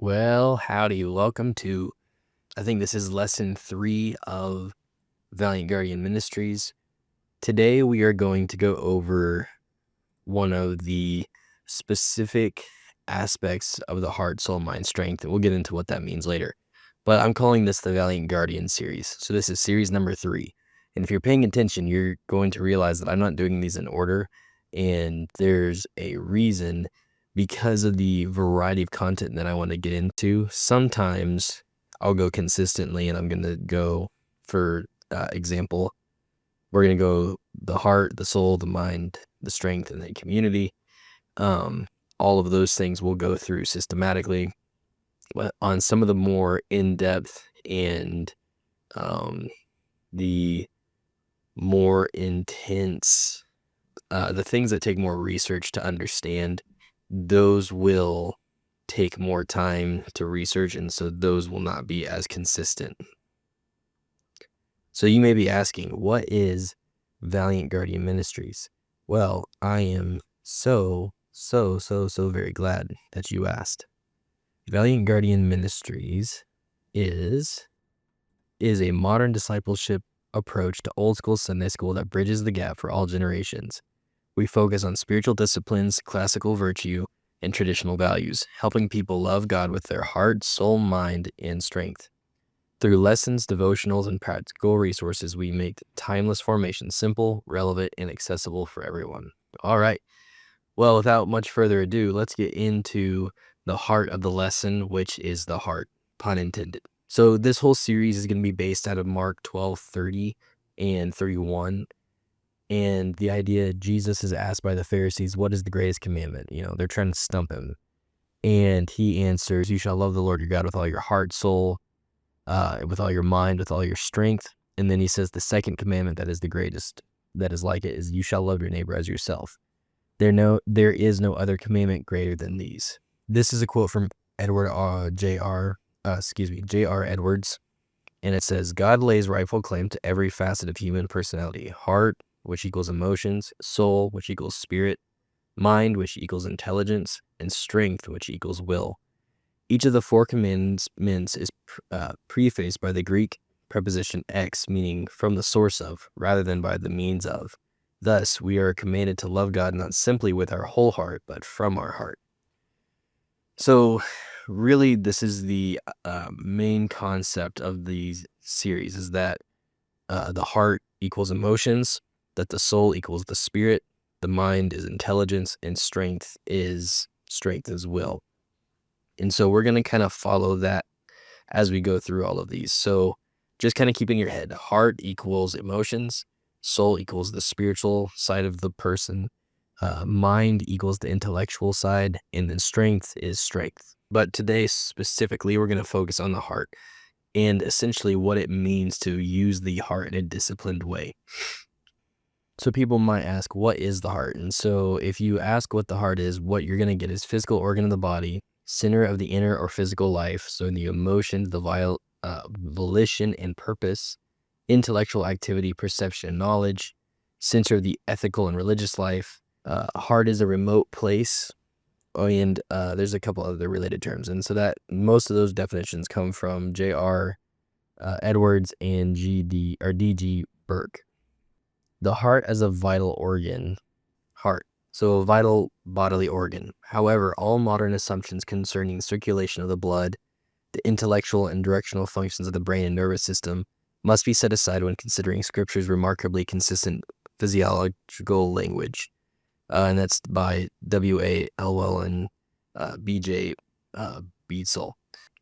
Well, howdy. Welcome to, I think this is lesson 3 of Valiant Guardian Ministries. Today we are going to go over one of the specific aspects of the heart, soul, mind, strength, and we'll get into what that means later. But I'm calling this the Valiant Guardian series. So this is series number 3. And if you're paying attention, you're going to realize that I'm not doing these in order. And there's a reason because of the variety of content that I want to get into. Sometimes I'll go consistently and I'm going to go, for example, we're going to go the heart, the soul, the mind, the strength, and the community. All of those things we'll go through systematically. But on some of the more in-depth and the more intense, the things that take more research to understand, those will take more time to research, and so those will not be as consistent. So you may be asking, what is Valiant Guardian Ministries? Well, I am so very glad that you asked. Valiant Guardian Ministries is a modern discipleship approach to old school Sunday school that bridges the gap for all generations. We focus on spiritual disciplines, classical virtue, and traditional values, helping people love God with their heart, soul, mind, and strength. Through lessons, devotionals, and practical resources, we make timeless formation simple, relevant, and accessible for everyone. All right. Well, without much further ado, let's get into the heart of the lesson, which is the heart, pun intended. So this whole series is going to be based out of Mark 12:30 and 31. And the idea, Jesus is asked by the Pharisees, what is the greatest commandment? They're trying to stump him. And he answers, you shall love the Lord your God with all your heart, soul, with all your mind, with all your strength. And then he says the second commandment that is the greatest, that is like it, is you shall love your neighbor as yourself. There is no other commandment greater than these. This is a quote from J.R. Edwards. And it says, God lays rightful claim to every facet of human personality: heart, which equals emotions; soul, which equals spirit; mind, which equals intelligence; and strength, which equals will. Each of the 4 commandments is prefaced by the Greek preposition ex, meaning from the source of, rather than by the means of. Thus, we are commanded to love God not simply with our whole heart, but from our heart. So, really, this is the main concept of the series, is that the heart equals emotions, that the soul equals the spirit, the mind is intelligence, and strength is will. And so we're going to kind of follow that as we go through all of these. So just kind of keep in your head, heart equals emotions, soul equals the spiritual side of the person, mind equals the intellectual side, and then strength is strength. But today specifically, we're going to focus on the heart and essentially what it means to use the heart in a disciplined way. So people might ask, what is the heart? And so if you ask what the heart is, what you're going to get is physical organ of the body, center of the inner or physical life, so the emotions, the volition and purpose, intellectual activity, perception, and knowledge, center of the ethical and religious life. Heart is a remote place, and there's a couple other related terms. And so that most of those definitions come from J.R. Edwards and D.G. Burke. The heart as a vital organ, heart. So a vital bodily organ. However, all modern assumptions concerning circulation of the blood, the intellectual and directional functions of the brain and nervous system must be set aside when considering Scripture's remarkably consistent physiological language. And that's by W.A. Elwell and B.J. Beatsall.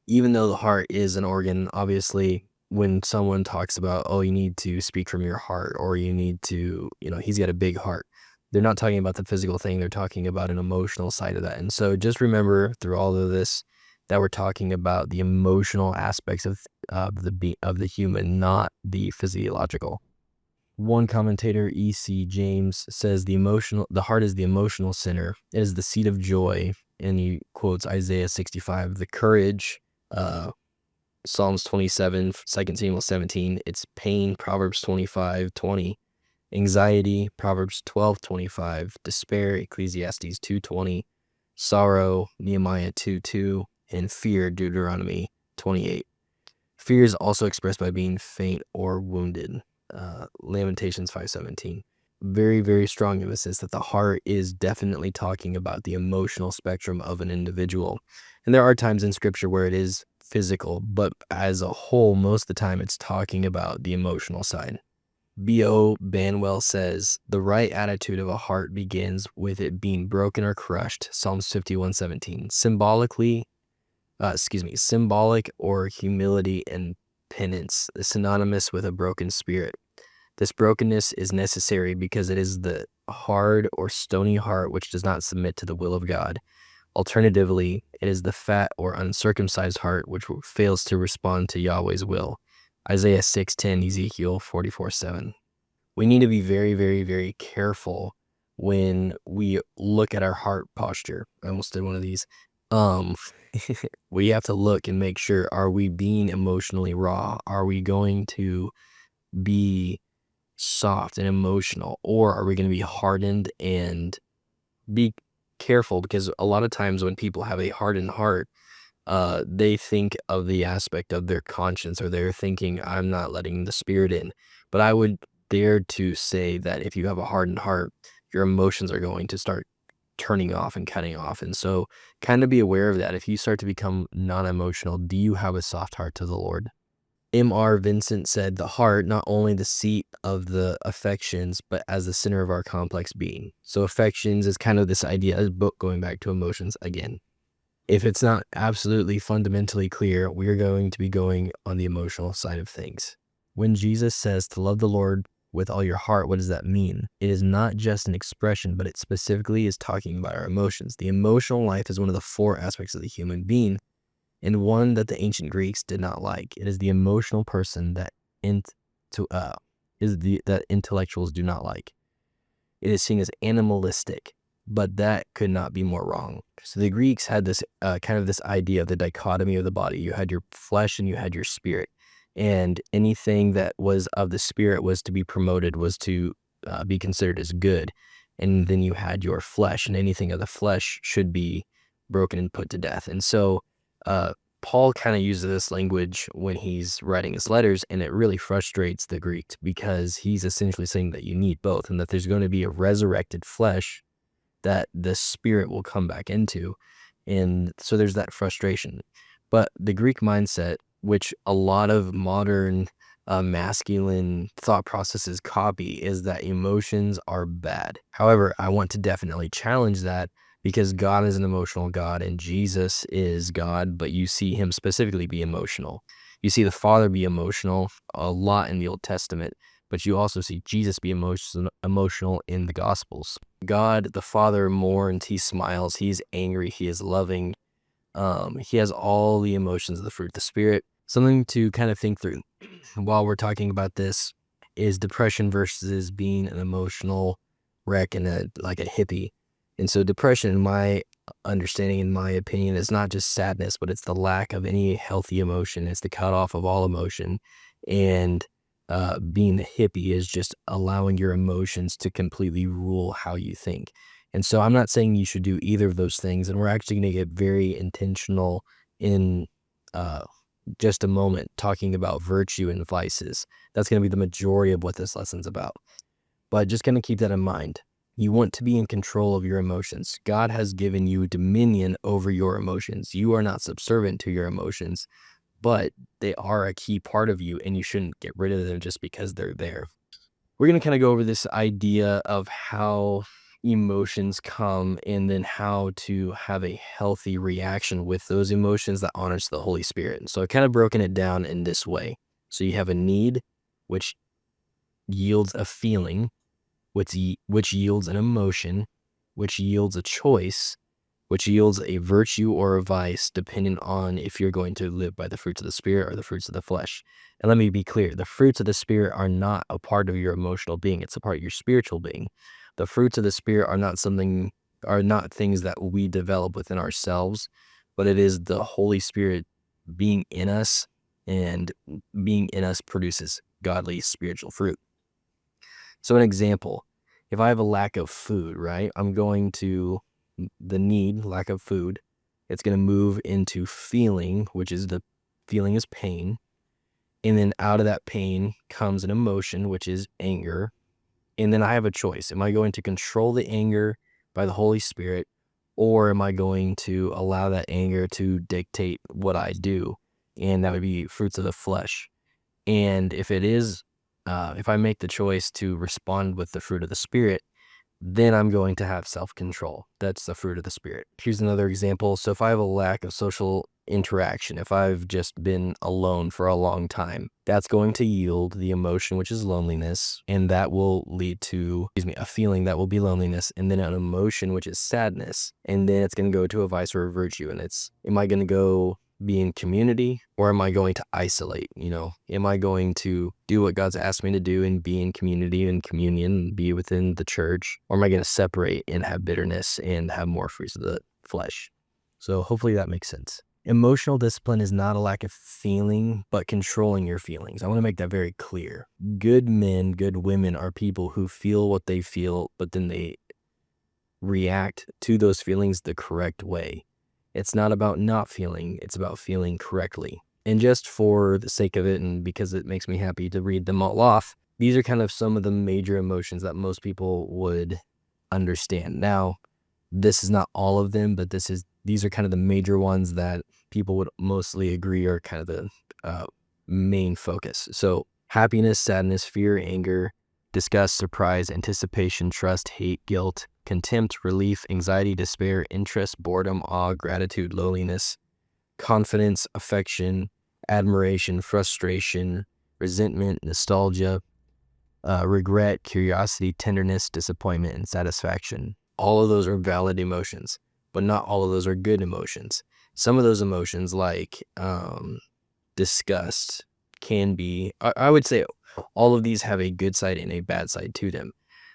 Even though the heart is an organ, obviously, when someone talks about, oh, you need to speak from your heart, or you need to, he's got a big heart, they're not talking about the physical thing. They're talking about an emotional side of that. And so just remember through all of this that we're talking about the emotional aspects of the human, not the physiological. One commentator, E.C. James, says the heart is the emotional center. It is the seat of joy. And he quotes Isaiah 65, the courage, Psalms 27, 2 Samuel 17, it's pain, Proverbs 25:20, anxiety, Proverbs 12:25, despair, Ecclesiastes 2:20, sorrow, Nehemiah 2:2, and fear, Deuteronomy 28. Fear is also expressed by being faint or wounded, Lamentations 5:17. Very, very strong emphasis that the heart is definitely talking about the emotional spectrum of an individual. And there are times in scripture where it is physical, but as a whole, most of the time it's talking about the emotional side. B.O. Banwell says, the right attitude of a heart begins with it being broken or crushed, Psalms 51:17. Symbolic or humility and penance is synonymous with a broken spirit. This brokenness is necessary because it is the hard or stony heart which does not submit to the will of God. Alternatively, it is the fat or uncircumcised heart which fails to respond to Yahweh's will. Isaiah 6:10, Ezekiel 44:7. We need to be very, very, very careful when we look at our heart posture. I almost did one of these. We have to look and make sure, are we being emotionally raw? Are we going to be soft and emotional, or are we going to be hardened? And be careful, because a lot of times when people have a hardened heart, they think of the aspect of their conscience, or they're thinking, I'm not letting the spirit in. But I would dare to say that if you have a hardened heart, your emotions are going to start turning off and cutting off. And so kind of be aware of that. If you start to become non-emotional, do you have a soft heart to the Lord? M.R. Vincent said, the heart, not only the seat of the affections, but as the center of our complex being. So affections is kind of this idea, a book going back to emotions again. If it's not absolutely fundamentally clear, we're going to be going on the emotional side of things. When Jesus says to love the Lord with all your heart, what does that mean? It is not just an expression, but it specifically is talking about our emotions. The emotional life is one of the four aspects of the human being, and one that the ancient Greeks did not like. It is the emotional person that that intellectuals do not like. It is seen as animalistic, but that could not be more wrong. So the Greeks had this kind of this idea of the dichotomy of the body. You had your flesh and you had your spirit, and anything that was of the spirit was to be promoted, was to be considered as good. And then you had your flesh, and anything of the flesh should be broken and put to death. And so Paul kind of uses this language when he's writing his letters, and it really frustrates the Greeks, because he's essentially saying that you need both, and that there's going to be a resurrected flesh that the spirit will come back into. And so there's that frustration. But the Greek mindset, which a lot of modern masculine thought processes copy, is that emotions are bad. However, I want to definitely challenge that, because God is an emotional God and Jesus is God, but you see him specifically be emotional. You see the Father be emotional a lot in the Old Testament, but you also see Jesus be emotional in the Gospels. God, the Father, mourns, he smiles, he's angry, he is loving. He has all the emotions of the fruit of the Spirit. Something to kind of think through while we're talking about this is depression versus being an emotional wreck and like a hippie. And so depression, in my understanding, in my opinion, is not just sadness, but it's the lack of any healthy emotion. It's the cutoff of all emotion. And being a hippie is just allowing your emotions to completely rule how you think. And so I'm not saying you should do either of those things. And we're actually going to get very intentional in just a moment talking about virtue and vices. That's going to be the majority of what this lesson's about. But just going to keep that in mind. You want to be in control of your emotions. God has given you dominion over your emotions. You are not subservient to your emotions, but they are a key part of you, and you shouldn't get rid of them just because they're there. We're going to kind of go over this idea of how emotions come, and then how to have a healthy reaction with those emotions that honors the Holy Spirit. And so I've kind of broken it down in this way. So you have a need, which yields a feeling, which yields an emotion, which yields a choice, which yields a virtue or a vice, depending on if you're going to live by the fruits of the Spirit or the fruits of the flesh. And let me be clear, the fruits of the Spirit are not a part of your emotional being. It's a part of your spiritual being. The fruits of the Spirit are not things that we develop within ourselves, but it is the Holy Spirit being in us, and being in us produces godly spiritual fruit. So an example, if I have a lack of food, right, I'm going to the need, lack of food, It's going to move into feeling, which is the feeling is pain. And then out of that pain comes an emotion, which is anger. And then I have a choice. Am I going to control the anger by the Holy Spirit, or am I going to allow that anger to dictate what I do? And that would be fruits of the flesh. And if it is, if I make the choice to respond with the fruit of the Spirit, then I'm going to have self-control. That's the fruit of the Spirit. Here's another example. So if I have a lack of social interaction, if I've just been alone for a long time, that's going to yield the emotion, which is loneliness, and that will lead to, a feeling that will be loneliness, and then an emotion, which is sadness, and then it's going to go to a vice or a virtue, and it's, am I going to go be in community, or am I going to isolate? Am I going to do what God's asked me to do and be in community and communion and be within the church, or am I going to separate and have bitterness and have more fruits of the flesh? So hopefully that makes sense. Emotional discipline is not a lack of feeling, but controlling your feelings. I want to make that very clear. Good men, good women are people who feel what they feel, but then they react to those feelings the correct way. It's not about not feeling, it's about feeling correctly. And just for the sake of it, and because it makes me happy to read them all off, these are kind of some of the major emotions that most people would understand. Now, this is not all of them, but these are kind of the major ones that people would mostly agree are kind of the main focus. So happiness, sadness, fear, anger, disgust, surprise, anticipation, trust, hate, guilt, contempt, relief, anxiety, despair, interest, boredom, awe, gratitude, loneliness, confidence, affection, admiration, frustration, resentment, nostalgia, regret, curiosity, tenderness, disappointment, and satisfaction. All of those are valid emotions, but not all of those are good emotions. Some of those emotions, like disgust, can be, I would say all of these have a good side and a bad side to them.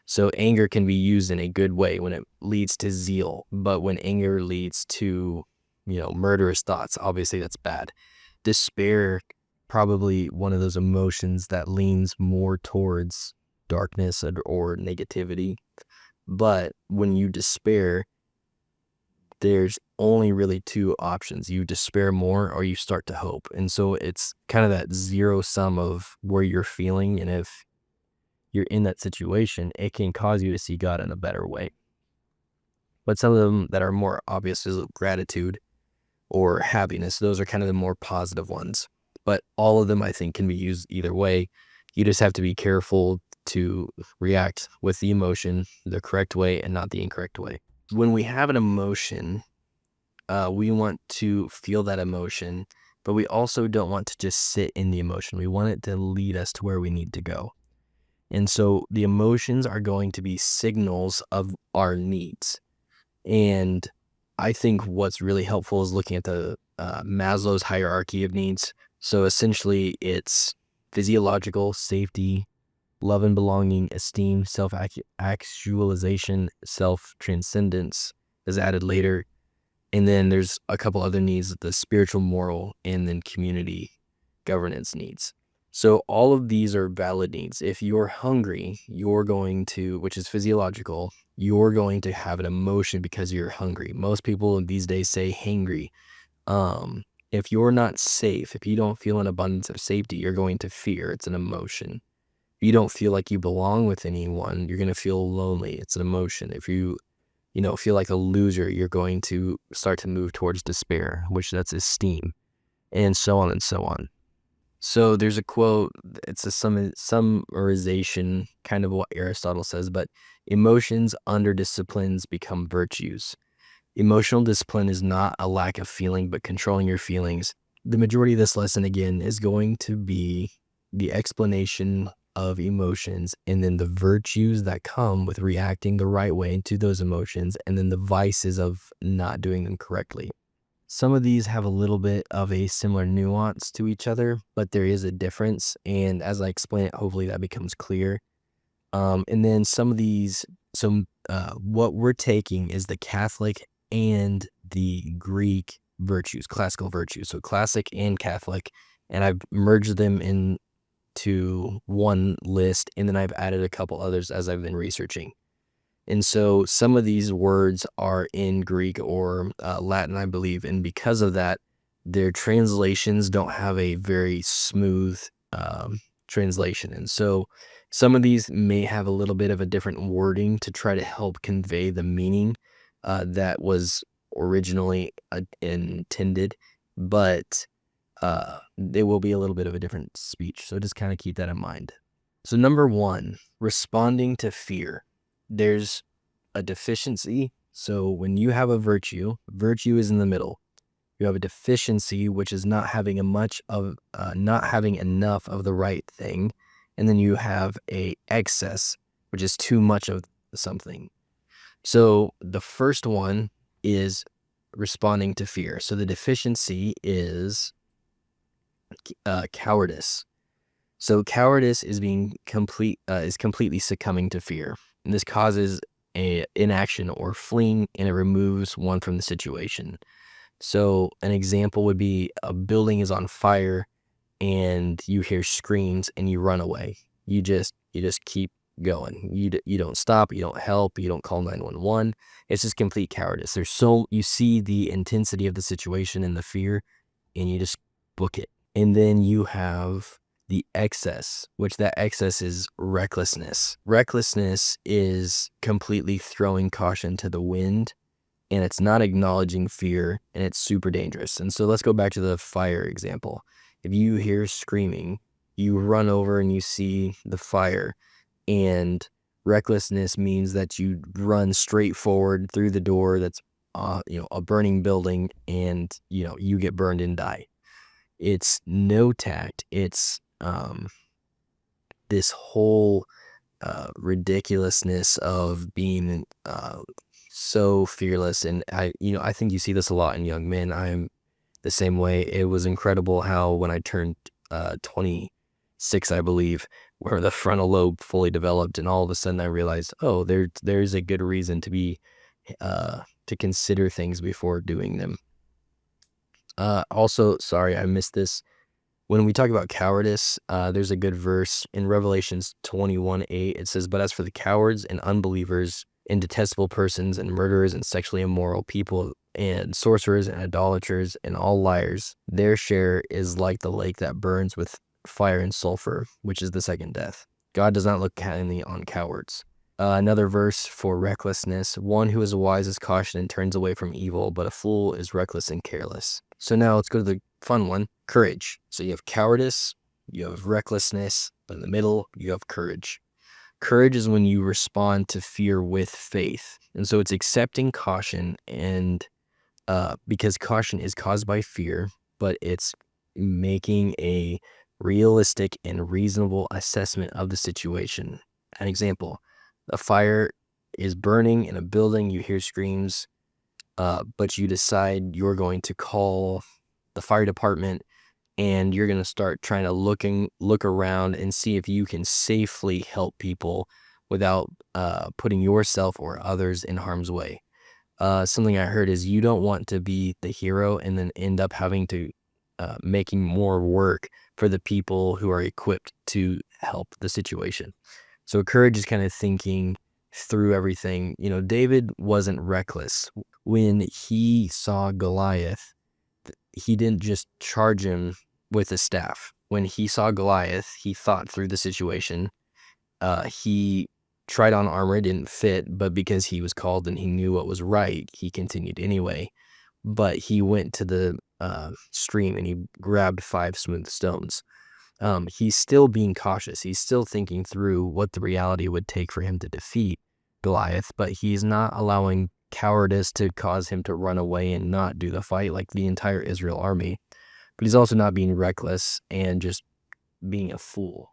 So anger can be used in a good way when it leads to zeal, but when anger leads to, murderous thoughts, obviously that's bad. Despair, probably one of those emotions that leans more towards darkness or negativity. But when you despair, there's only really two options. You despair more or you start to hope. And so it's kind of that zero sum of where you're feeling. And if you're in that situation, it can cause you to see God in a better way. But some of them that are more obvious is gratitude or happiness. Those are kind of the more positive ones. But all of them, I think, can be used either way. You just have to be careful to react with the emotion the correct way and not the incorrect way. When we have an emotion, we want to feel that emotion, but we also don't want to just sit in the emotion. We want it to lead us to where we need to go. And so the emotions are going to be signals of our needs. And I think what's really helpful is looking at the Maslow's hierarchy of needs. So essentially it's physiological, safety, love and belonging, esteem, self-actualization, self-transcendence is added later. And then there's a couple other needs, the spiritual, moral, and then community governance needs. So all of these are valid needs. If you're hungry, you're going to, which is physiological, you're going to have an emotion because you're hungry. Most people these days say hangry. If you're not safe, if you don't feel an abundance of safety, you're going to fear. It's an emotion. If you don't feel like you belong with anyone, you're going to feel lonely. It's an emotion. If you feel like a loser, you're going to start to move towards despair, which that's esteem, and so on and so on. So there's a quote, it's a summarization kind of what Aristotle says, but emotions under disciplines become virtues. Emotional discipline is not a lack of feeling, but controlling your feelings. The majority of this lesson, again, is going to be the explanation of emotions and then the virtues that come with reacting the right way to those emotions, and then the vices of not doing them correctly. Some of these have a little bit of a similar nuance to each other, but there is a difference. And as I explain it, hopefully that becomes clear. And then some of these, what we're taking is the Catholic and the Greek virtues, classical virtues. So classic and Catholic, and I've merged them into one list, and then I've added a couple others as I've been researching. And so some of these words are in Greek or Latin, I believe. And because of that, their translations don't have a very smooth translation. And so some of these may have a little bit of a different wording to try to help convey the meaning that was originally intended. But it will be a little bit of a different speech. So just kind of keep that in mind. So number 1, responding to fear. There's a deficiency. So when you have a virtue is in the middle. You have a deficiency, which is not having not having enough of the right thing. And then you have a excess, which is too much of something. So the first one is responding to fear. So the deficiency is cowardice. So cowardice is completely succumbing to fear, and this causes a inaction or fleeing, and it removes one from the situation. So an example would be a building is on fire, and you hear screams, and you run away. You just keep going. You don't stop. You don't help. You don't call 911. It's just complete cowardice. You see the intensity of the situation and the fear, and you just book it. And then you have the excess, which that excess is recklessness. Recklessness is completely throwing caution to the wind, and it's not acknowledging fear, and it's super dangerous. And so let's go back to the fire example. If you hear screaming, you run over and you see the fire, and recklessness means that you run straight forward through the door that's a burning building, and you get burned and die. It's no tact. It's this whole ridiculousness of being so fearless. And I think you see this a lot in young men. I'm the same way. It was incredible how when I turned 26, I believe, where the frontal lobe fully developed, and all of a sudden I realized, oh, there's a good reason to be to consider things before doing them. Also, sorry, I missed this. When we talk about cowardice, there's a good verse in Revelations 21:8. It says, "But as for the cowards and unbelievers and detestable persons and murderers and sexually immoral people and sorcerers and idolaters and all liars, their share is like the lake that burns with fire and sulfur, which is the second death. God does not look kindly on cowards." Another verse for recklessness: "One who is wise is caution and turns away from evil, but a fool is reckless and careless." So now let's go to the fun one, courage. So you have cowardice, you have recklessness, but in the middle, you have courage. Courage is when you respond to fear with faith. And so it's accepting caution, and because caution is caused by fear, but it's making a realistic and reasonable assessment of the situation. An example: a fire is burning in a building, you hear screams, but you decide you're going to call the fire department, and you're going to start trying to look around and see if you can safely help people without putting yourself or others in harm's way. Something I heard is you don't want to be the hero and then end up having to making more work for the people who are equipped to help the situation. So courage is kind of thinking through everything. David wasn't reckless. When he saw Goliath, he didn't just charge him with a staff. When he saw Goliath, he thought through the situation. He tried on armor, it didn't fit, but because he was called and he knew what was right, he continued anyway. But he went to the stream and he grabbed 5 smooth stones. He's still being cautious. He's still thinking through what the reality would take for him to defeat Goliath, but he's not allowing cowardice to cause him to run away and not do the fight like the entire Israel army. But he's also not being reckless and just being a fool.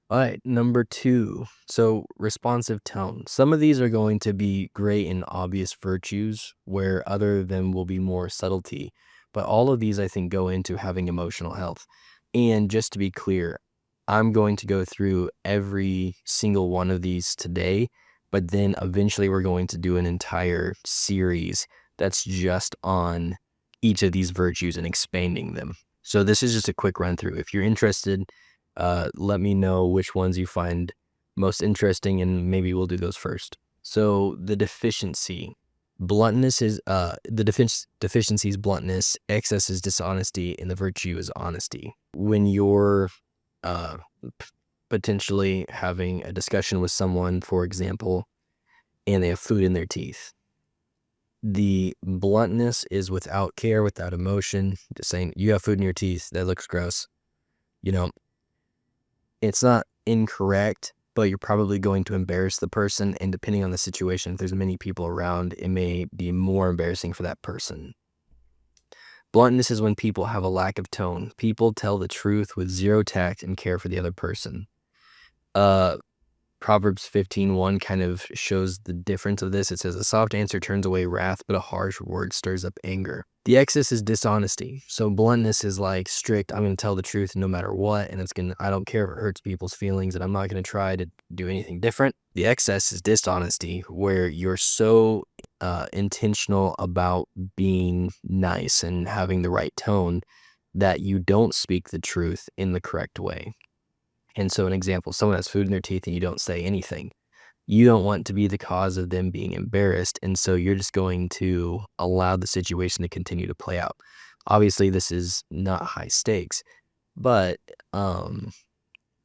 All right, number 2. So responsive tone. Some of these are going to be great and obvious virtues, where other of them will be more subtlety. But all of these, I think, go into having emotional health. And just to be clear, I'm going to go through every single one of these today, but then eventually we're going to do an entire series that's just on each of these virtues and expanding them. So this is just a quick run through. If you're interested, let me know which ones you find most interesting, and maybe we'll do those first. So the deficiency, bluntness is deficiency is bluntness, excess is dishonesty, and the virtue is honesty. When you're potentially having a discussion with someone, for example, and they have food in their teeth, the bluntness is without care, without emotion, just saying, you have food in your teeth, that looks gross. It's not incorrect, but you're probably going to embarrass the person, and depending on the situation, if there's many people around, it may be more embarrassing for that person. Bluntness is when people have a lack of tone. People tell the truth with zero tact and care for the other person. Proverbs 15:1 kind of shows the difference of this. It says, a soft answer turns away wrath, but a harsh word stirs up anger. The excess is dishonesty. So bluntness is like strict, I'm going to tell the truth no matter what, and I don't care if it hurts people's feelings, and I'm not going to try to do anything different. The excess is dishonesty, where you're so intentional about being nice and having the right tone that you don't speak the truth in the correct way. And so an example, someone has food in their teeth and you don't say anything. You don't want to be the cause of them being embarrassed. And so you're just going to allow the situation to continue to play out. Obviously, this is not high stakes, but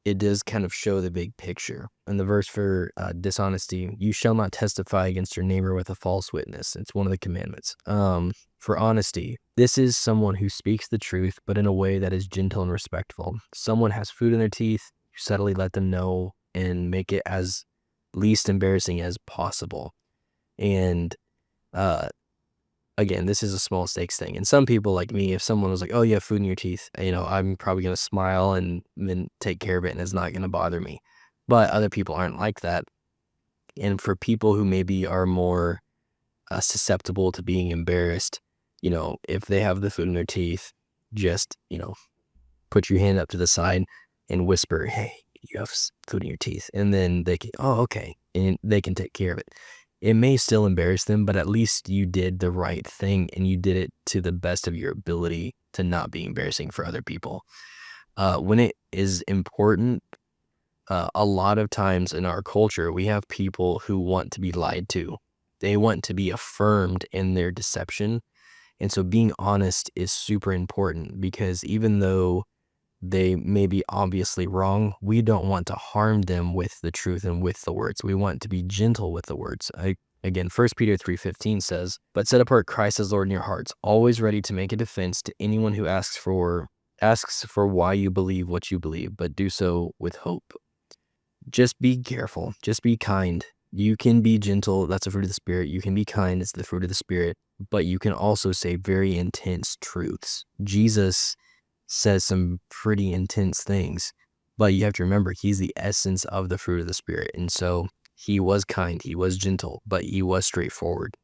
it does kind of show the big picture. And the verse for dishonesty, you shall not testify against your neighbor with a false witness. It's one of the commandments. For honesty, this is someone who speaks the truth, but in a way that is gentle and respectful. Someone has food in their teeth, you subtly let them know and make it as least embarrassing as possible. And again, this is a small stakes thing. And some people like me, if someone was like, oh, you have food in your teeth, I'm probably going to smile and then take care of it, and it's not going to bother me. But other people aren't like that. And for people who maybe are more susceptible to being embarrassed, if they have the food in their teeth, just, put your hand up to the side and whisper, hey, you have food in your teeth. And then they can, oh, okay. And they can take care of it. It may still embarrass them, but at least you did the right thing and you did it to the best of your ability to not be embarrassing for other people. When it is important, a lot of times in our culture, we have people who want to be lied to. They want to be affirmed in their deception. And so being honest is super important, because even though they may be obviously wrong, we don't want to harm them with the truth and with the words. We want to be gentle with the words. Again, 1 Peter 3:15 says, but set apart Christ as Lord in your hearts, always ready to make a defense to anyone who asks for why you believe what you believe, but do so with hope. Just be careful. Just be kind. You can be gentle. That's the fruit of the Spirit. You can be kind. It's the fruit of the Spirit. But you can also say very intense truths. Jesus says some pretty intense things, but you have to remember, he's the essence of the fruit of the Spirit. And so he was kind, he was gentle, but he was straightforward.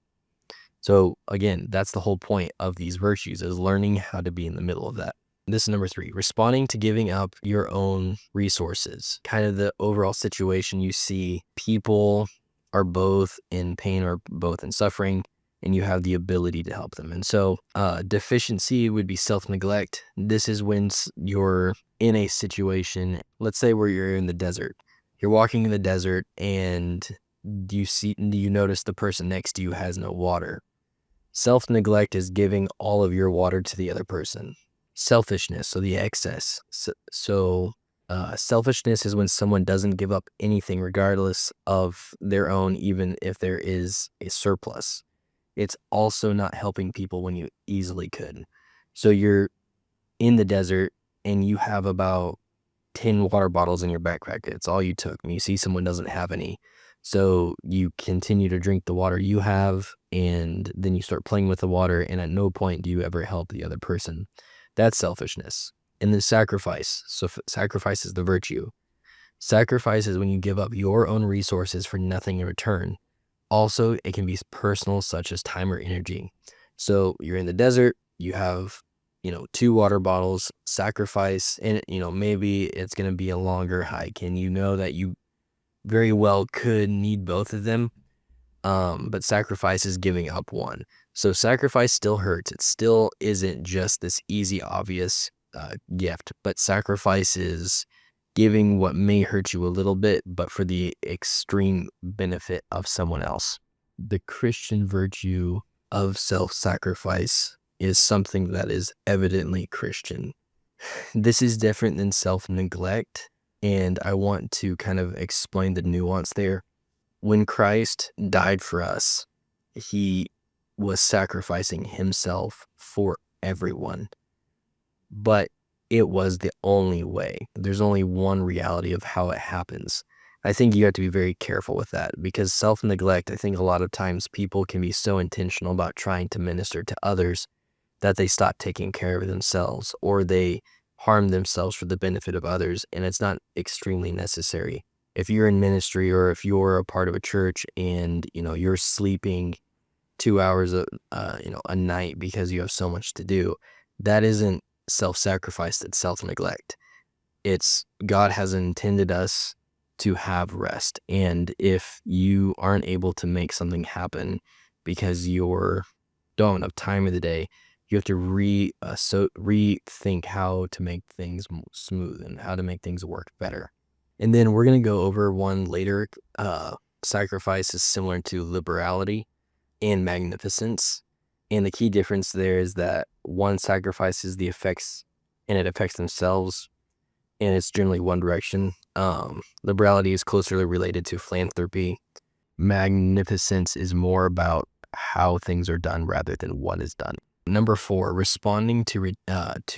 So again, that's the whole point of these virtues, is learning how to be in the middle of that. This is number 3, responding to giving up your own resources. Kind of the overall situation, you see people are both in pain or both in suffering, and you have the ability to help them. And so deficiency would be self-neglect. This is when you're in a situation, let's say where you're in the desert. You're walking in the desert and you notice the person next to you has no water. Self-neglect is giving all of your water to the other person. Selfishness, so the excess. Selfishness is when someone doesn't give up anything regardless of their own, even if there is a surplus. It's also not helping people when you easily could. So you're in the desert and you have about 10 water bottles in your backpack. It's all you took. And you see someone doesn't have any. So you continue to drink the water you have, and then you start playing with the water, and at no point do you ever help the other person. That's selfishness. And then sacrifice. So sacrifice is the virtue. Sacrifice is when you give up your own resources for nothing in return. Also, it can be personal, such as time or energy. So you're in the desert, you have, 2 water bottles, sacrifice, and, maybe it's going to be a longer hike, and you know that you very well could need both of them. But sacrifice is giving up one. So sacrifice still hurts. It still isn't just this easy, obvious gift, but sacrifice is giving what may hurt you a little bit, but for the extreme benefit of someone else. The Christian virtue of self-sacrifice is something that is evidently Christian. This is different than self-neglect, and I want to kind of explain the nuance there. When Christ died for us, he was sacrificing himself for everyone, but it was the only way. There's only one reality of how it happens. I think you have to be very careful with that, because self-neglect, I think a lot of times people can be so intentional about trying to minister to others that they stop taking care of themselves, or they harm themselves for the benefit of others, and it's not extremely necessary. If you're in ministry, or if you're a part of a church and you're sleeping 2 hours a night because you have so much to do, that isn't self-sacrifice, it's self-neglect. It's God has intended us to have rest, and if you aren't able to make something happen because you don't have enough time of the day, you have to rethink how to make things smooth and how to make things work better. And then we're going to go over one later. Sacrifice is similar to liberality and magnificence. And the key difference there is that one sacrifices the effects, and it affects themselves, and it's generally one direction. Liberality is closely related to philanthropy. Magnificence is more about how things are done rather than what is done. Number 4, responding to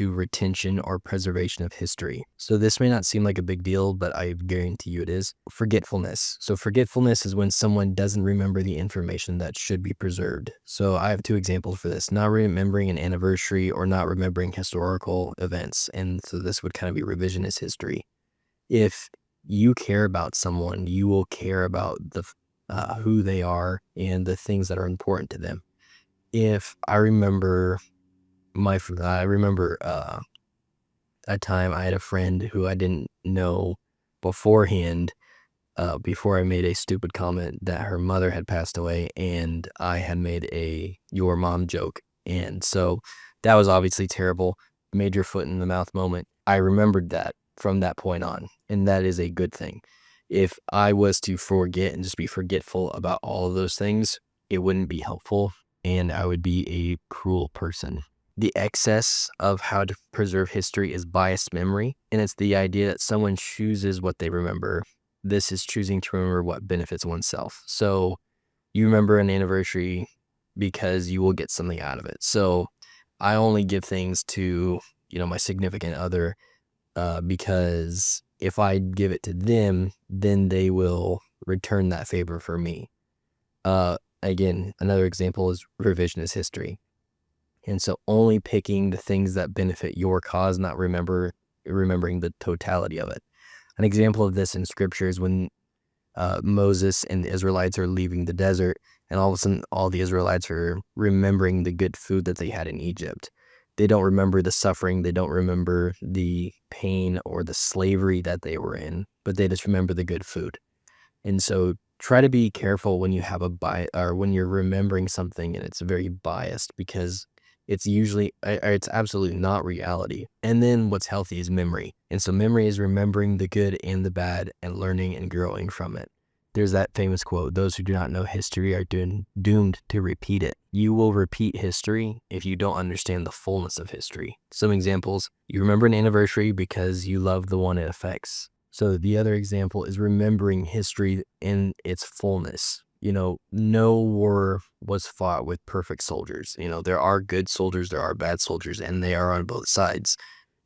retention or preservation of history. So this may not seem like a big deal, but I guarantee you it is. Forgetfulness. So forgetfulness is when someone doesn't remember the information that should be preserved. So I have 2 examples for this: not remembering an anniversary or not remembering historical events. And so this would kind of be revisionist history. If you care about someone, you will care about who they are and the things that are important to them. If I remember a time I had a friend who I didn't know beforehand, before I made a stupid comment that her mother had passed away, and I had made a "your mom" joke. And so that was obviously terrible, major foot in the mouth moment. I remembered that from that point on, and that is a good thing. If I was to forget and just be forgetful about all of those things, it wouldn't be helpful, and I would be a cruel person. The excess of how to preserve history is biased memory, and it's the idea that someone chooses what they remember. This is choosing to remember what benefits oneself. So you remember an anniversary because you will get something out of it. So I only give things to my significant other, because if I give it to them, then they will return that favor for me. Again, another example is revisionist history. And so only picking the things that benefit your cause, not remembering the totality of it. An example of this in scripture is when Moses and the Israelites are leaving the desert, and all of a sudden all the Israelites are remembering the good food that they had in Egypt. They don't remember the suffering, they don't remember the pain or the slavery that they were in, but they just remember the good food. And so try to be careful when you have a bias, or when you're remembering something and it's very biased, because it's absolutely not reality. And then what's healthy is memory. And so memory is remembering the good and the bad and learning and growing from it. There's that famous quote: "Those who do not know history are doomed to repeat it." You will repeat history if you don't understand the fullness of history. Some examples: you remember an anniversary because you love the one it affects. So the other example is remembering history in its fullness. No war was fought with perfect soldiers. There are good soldiers, there are bad soldiers, and they are on both sides.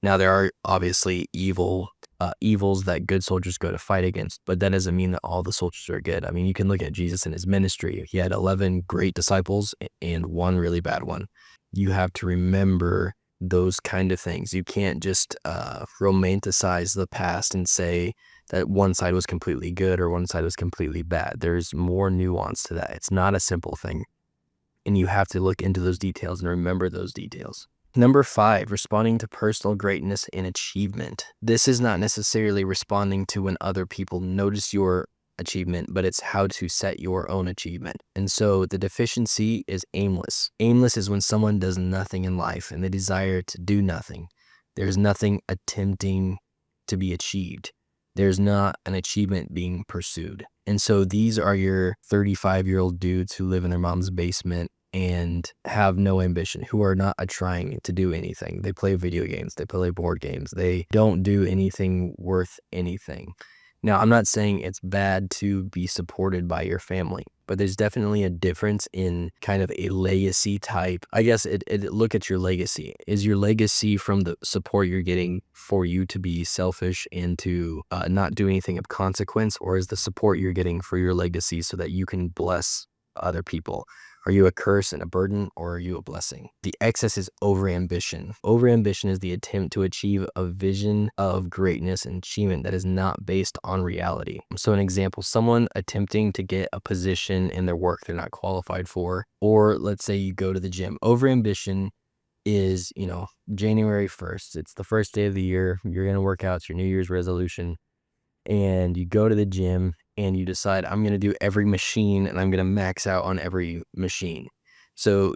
Now, there are obviously evils that good soldiers go to fight against, but that doesn't mean that all the soldiers are good. I mean, you can look at Jesus and his ministry. He had 11 great disciples and one really bad one. You have to remember those kind of things. You can't just romanticize the past and say that one side was completely good or one side was completely bad. There's more nuance to that. It's not a simple thing, and you have to look into those details and remember those details. Number 5, responding to personal greatness and achievement. This is not necessarily responding to when other people notice your achievement, but it's how to set your own achievement. And so the deficiency is aimless. Aimless is when someone does nothing in life and they desire to do nothing. There's nothing attempting to be achieved. There's not an achievement being pursued. And so these are your 35-year-old dudes who live in their mom's basement and have no ambition, who are not trying to do anything. They play video games, they play board games, they don't do anything worth anything. Now, I'm not saying it's bad to be supported by your family, but there's definitely a difference in kind of a legacy type. I guess look at your legacy. Is your legacy from the support you're getting for you to be selfish and to not do anything of consequence, or is the support you're getting for your legacy so that you can bless other people? Are you a curse and a burden, or are you a blessing? The excess is overambition. Overambition is the attempt to achieve a vision of greatness and achievement that is not based on reality. So an example, someone attempting to get a position in their work they're not qualified for, or let's say you go to the gym. Overambition is, January 1st. It's the first day of the year. You're going to work out. It's your New Year's resolution. And you go to the gym and you decide, I'm going to do every machine and I'm going to max out on every machine. So,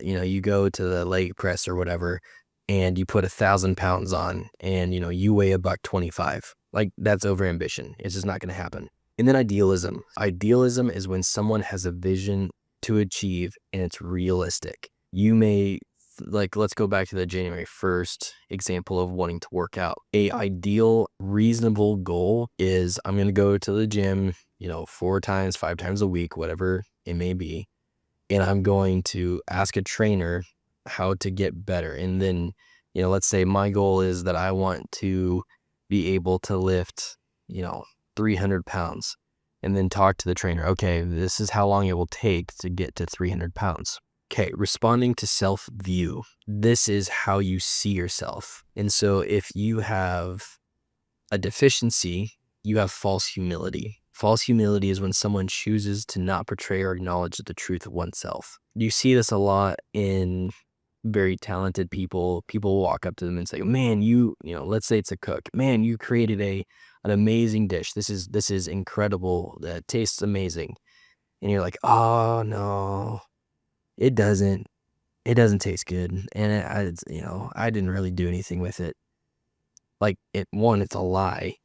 you go to the leg press or whatever, and you put 1,000 pounds on and, you weigh $125. Like, that's overambition. It's just not going to happen. And then idealism. Idealism is when someone has a vision to achieve and it's realistic. You may, let's go back to the January 1st example of wanting to work out. A ideal, reasonable goal is I'm going to go to the gym, 4 times, 5 times a week, whatever it may be. And I'm going to ask a trainer how to get better. And then, let's say my goal is that I want to be able to lift, 300 pounds, and then talk to the trainer. Okay, this is how long it will take to get to 300 pounds. Okay, responding to self-view. This is how you see yourself. And so if you have a deficiency, you have false humility. False humility is when someone chooses to not portray or acknowledge the truth of oneself. You see this a lot in very talented people. People walk up to them and say, man, let's say it's a cook. Man, you created an amazing dish. This is incredible. That tastes amazing. And you're like, oh no. It doesn't taste good. And I didn't really do anything with it. Like, it's a lie.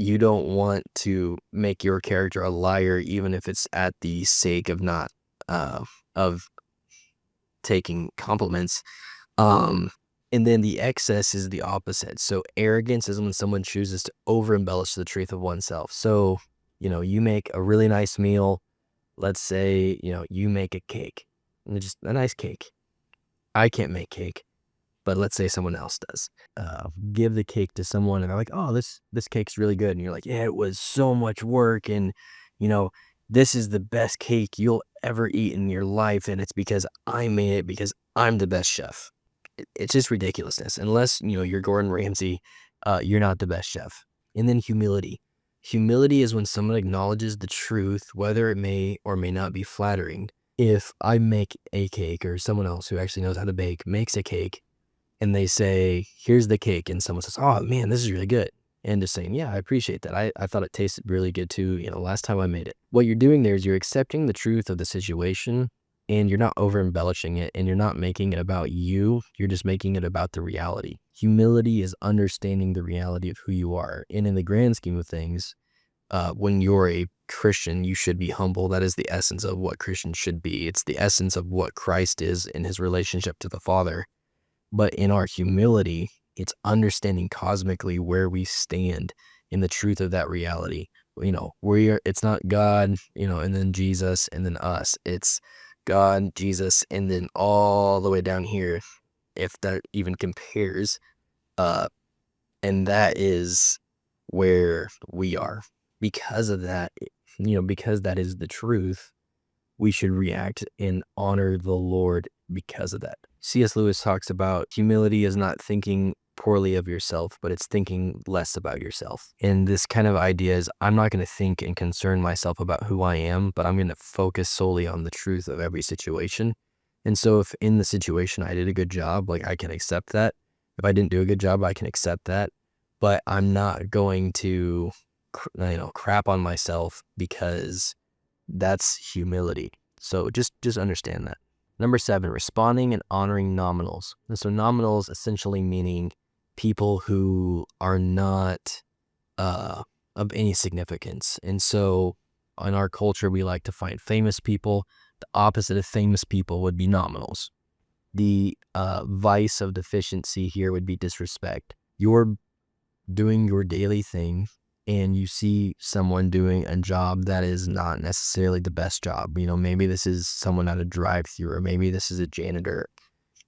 You don't want to make your character a liar, even if it's at the sake of not, of taking compliments. And then the excess is the opposite. So arrogance is when someone chooses to over embellish the truth of oneself. So, you make a really nice meal. Let's say, you make a cake, and just a nice cake. I can't make cake, but let's say someone else does. Give the cake to someone and they're like, oh, this cake's really good. And you're like, yeah, it was so much work. And, this is the best cake you'll ever eat in your life. And it's because I made it, because I'm the best chef. It's just ridiculousness. Unless, you're Gordon Ramsay, you're not the best chef. And then humility. Humility is when someone acknowledges the truth, whether it may or may not be flattering. If I make a cake, or someone else who actually knows how to bake makes a cake, and they say, here's the cake, and someone says, oh man, this is really good. And just saying, yeah, I appreciate that. I thought it tasted really good too, last time I made it. What you're doing there is you're accepting the truth of the situation, and you're not over embellishing it, and you're not making it about you. You're just making it about the reality. Humility is understanding the reality of who you are. And in the grand scheme of things, when you're a Christian, you should be humble. That is the essence of what Christians should be. It's the essence of what Christ is in his relationship to the Father. But in our humility, it's understanding cosmically where we stand in the truth of that reality. It's not God, and then Jesus, and then us. It's God, Jesus, and then all the way down here, if that even compares. And that is where we are. Because of that, because that is the truth, we should react and honor the Lord because of that. C.S. Lewis talks about humility is not thinking poorly of yourself, but it's thinking less about yourself. And this kind of idea is, I'm not going to think and concern myself about who I am, but I'm going to focus solely on the truth of every situation. And so if in the situation I did a good job, I can accept that. If I didn't do a good job, I can accept that. But I'm not going to, crap on myself, because that's humility. So just understand that. Number 7, responding and honoring nominals. And so nominals essentially meaning people who are not of any significance. And so in our culture, we like to find famous people. The opposite of famous people would be nominals. The vice of deficiency here would be disrespect. You're doing your daily thing and you see someone doing a job that is not necessarily the best job. Maybe this is someone at a drive-thru, or maybe this is a janitor,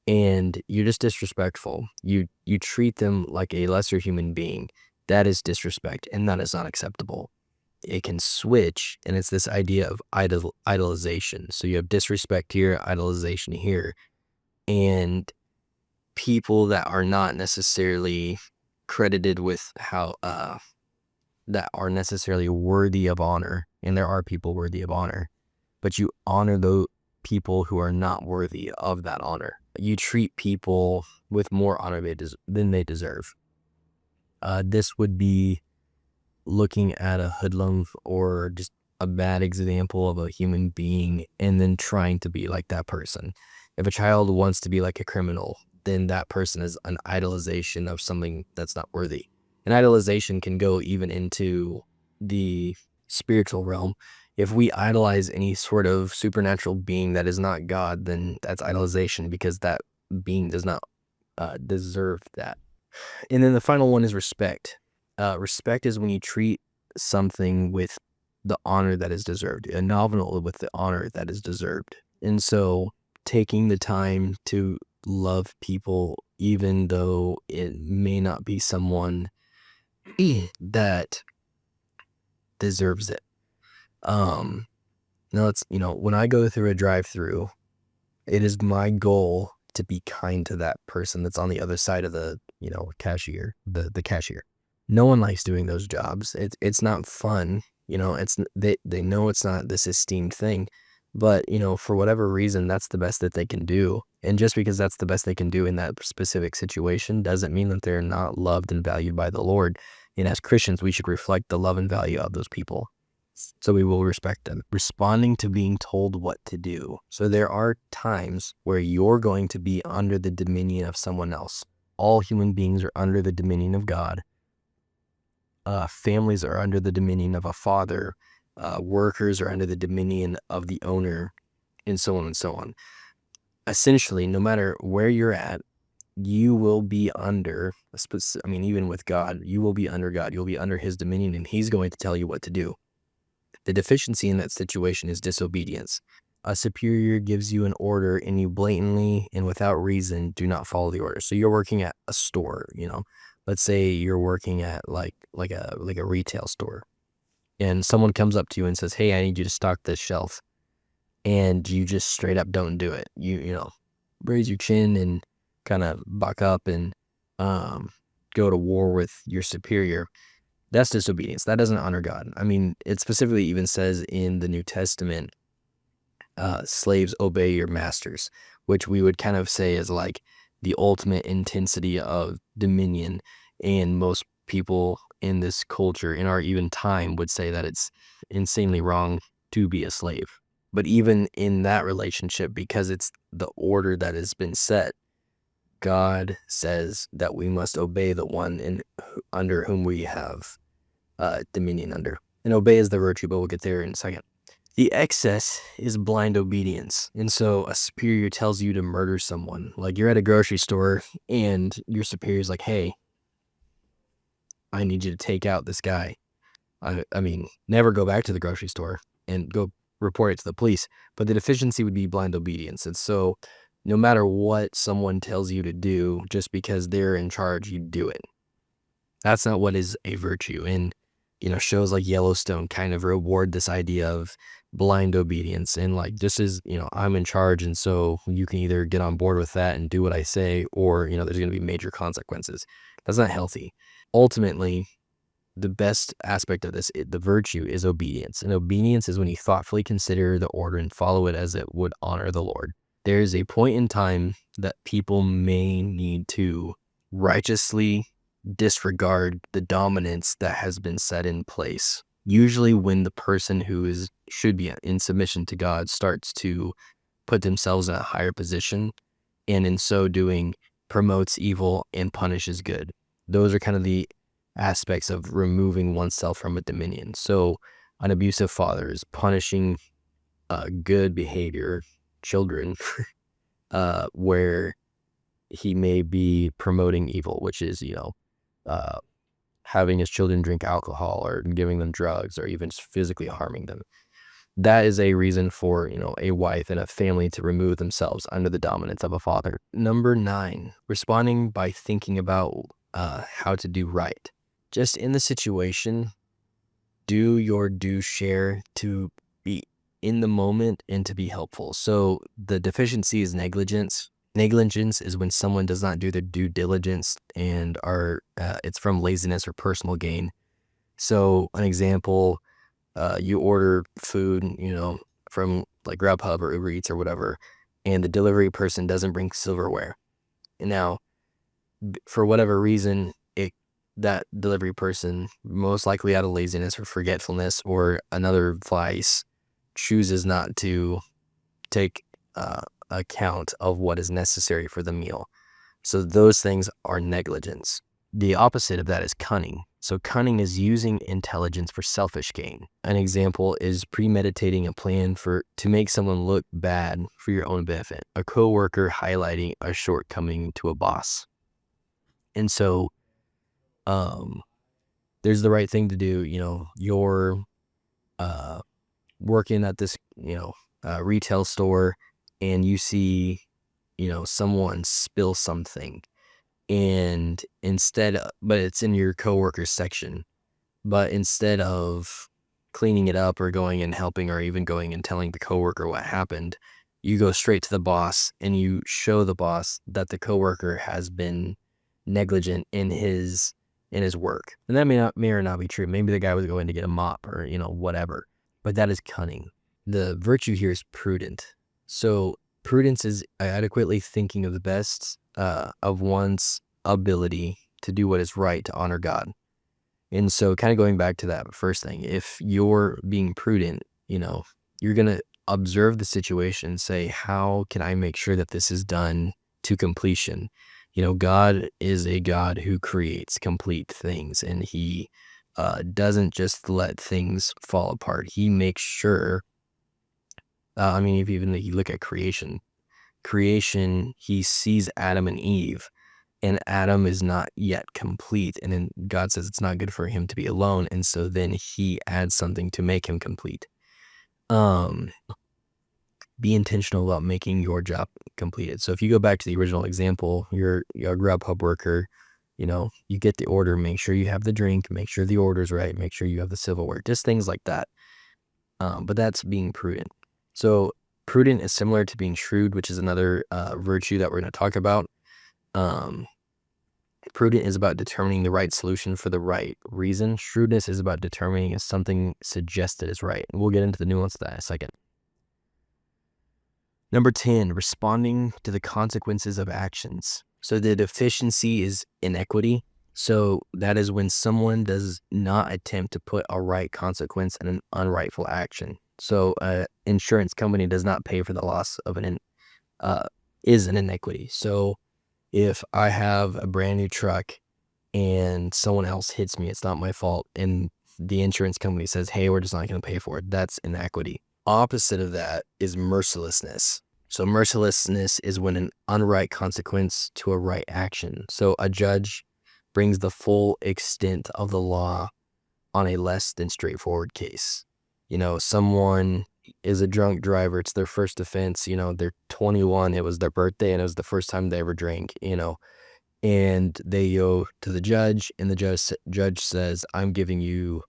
and you're just disrespectful. You treat them like a lesser human being. That is disrespect, and that is not acceptable. It can switch, and it's this idea of idolization. So you have disrespect here, idolization here, and people that are not necessarily credited with how that are necessarily worthy of honor, and there are people worthy of honor, but you honor those people who are not worthy of that honor. You treat people with more honor than they deserve. This would be looking at a hoodlum or just a bad example of a human being and then trying to be like that person. If a child wants to be like a criminal, then that person is an idolization of something that's not worthy. And idolization can go even into the spiritual realm. If we idolize any sort of supernatural being that is not God, then that's idolization, because that being does not deserve that. And then the final one is respect. Respect is when you treat something with the honor that is deserved, a nominal with the honor that is deserved. And so taking the time to love people, even though it may not be someone that deserves it. When I go through a drive-through, it is my goal to be kind to that person that's on the other side of the cashier, the cashier. No one likes doing those jobs. It's not fun. They know it's not this esteemed thing, but for whatever reason, that's the best that they can do. And just because that's the best they can do in that specific situation doesn't mean that they're not loved and valued by the Lord. And as Christians, we should reflect the love and value of those people. So we will respect them. Responding to being told what to do. So there are times where you're going to be under the dominion of someone else. All human beings are under the dominion of God. Families are under the dominion of a father. Workers are under the dominion of the owner, and so on and so on. Essentially, no matter where you're at, you will be under, even with God, you will be under God. You'll be under his dominion, and he's going to tell you what to do. The deficiency in that situation is disobedience. A superior gives you an order and you blatantly and without reason do not follow the order. So you're working at a store, let's say you're working at like a retail store, and someone comes up to you and says, "Hey, I need you to stock this shelf." And you just straight up don't do it. You raise your chin and kind of buck up and go to war with your superior. That's disobedience. That doesn't honor God. It specifically even says in the New Testament, slaves, obey your masters, which we would kind of say is like the ultimate intensity of dominion. And most people in this culture, in our even time, would say that it's insanely wrong to be a slave. But even in that relationship, because it's the order that has been set, God says that we must obey the one under whom we have dominion under. And obey is the virtue, but we'll get there in a second. The excess is blind obedience. And so a superior tells you to murder someone. Like you're at a grocery store and your superior's like, "Hey, I need you to take out this guy." Never go back to the grocery store and go report it to the police. But the deficiency would be blind obedience. And so no matter what someone tells you to do, just because they're in charge, you do it. That's not what is a virtue. And shows like Yellowstone kind of reward this idea of blind obedience, and like, this is, I'm in charge, and so you can either get on board with that and do what I say, or there's going to be major consequences. That's not healthy. Ultimately, the best aspect of this, the virtue, is obedience. And obedience is when you thoughtfully consider the order and follow it as it would honor the Lord. There is a point in time that people may need to righteously disregard the dominance that has been set in place. Usually when the person who should be in submission to God starts to put themselves in a higher position, and in so doing promotes evil and punishes good. Those are kind of the aspects of removing oneself from a dominion. So an abusive father is punishing good behavior children, where he may be promoting evil, which is, uh, having his children drink alcohol or giving them drugs or even just physically harming them. That is a reason for, a wife and a family to remove themselves under the dominance of a father. Number 9, responding by thinking about how to do right. Just in the situation, do your due share to be in the moment and to be helpful. So the deficiency is negligence. Negligence is when someone does not do their due diligence and it's from laziness or personal gain. So an example, you order food, from like Grubhub or Uber Eats or whatever, and the delivery person doesn't bring silverware. And now, for whatever reason, that delivery person, most likely out of laziness or forgetfulness or another vice, chooses not to take account of what is necessary for the meal. So those things are negligence. The opposite of that is cunning. So cunning is using intelligence for selfish gain. An example is premeditating a plan to make someone look bad for your own benefit. A coworker highlighting a shortcoming to a boss. And so there's the right thing to do. You're working at this, retail store, and you see, someone spill something, and but it's in your coworker's section, but instead of cleaning it up or going and helping or even going and telling the coworker what happened, you go straight to the boss and you show the boss that the coworker has been negligent in his work. And that may or not be true. Maybe the guy was going to get a mop or, whatever. But that is cunning. The virtue here is prudent. So prudence is adequately thinking of the best of one's ability to do what is right to honor God. And so kind of going back to that first thing, if you're being prudent, you're going to observe the situation and say, how can I make sure that this is done to completion? God is a God who creates complete things, and he doesn't just let things fall apart. He makes sure, if even you look at creation, he sees Adam and Eve, and Adam is not yet complete. And then God says it's not good for him to be alone. And so then he adds something to make him complete. Be intentional about making your job completed. So if you go back to the original example, you're a Grubhub worker, you get the order, make sure you have the drink, make sure the order's right, make sure you have the silverware, just things like that. But that's being prudent. So prudent is similar to being shrewd, which is another virtue that we're going to talk about. Prudent is about determining the right solution for the right reason. Shrewdness is about determining if something suggested is right. And we'll get into the nuance of that in a second. Number 10, responding to the consequences of actions. So the deficiency is inequity. So that is when someone does not attempt to put a right consequence in an unrightful action. So an insurance company does not pay for the loss of is an inequity. So if I have a brand new truck and someone else hits me, it's not my fault, and the insurance company says, hey, we're just not going to pay for it, that's inequity. Opposite of that is mercilessness. So mercilessness is when an unright consequence to a right action. So a judge brings the full extent of the law on a less than straightforward case. Someone is a drunk driver, it's their first offense, they're 21, it was their birthday, and it was the first time they ever drank, and they go to the judge, and the judge says, I'm giving you,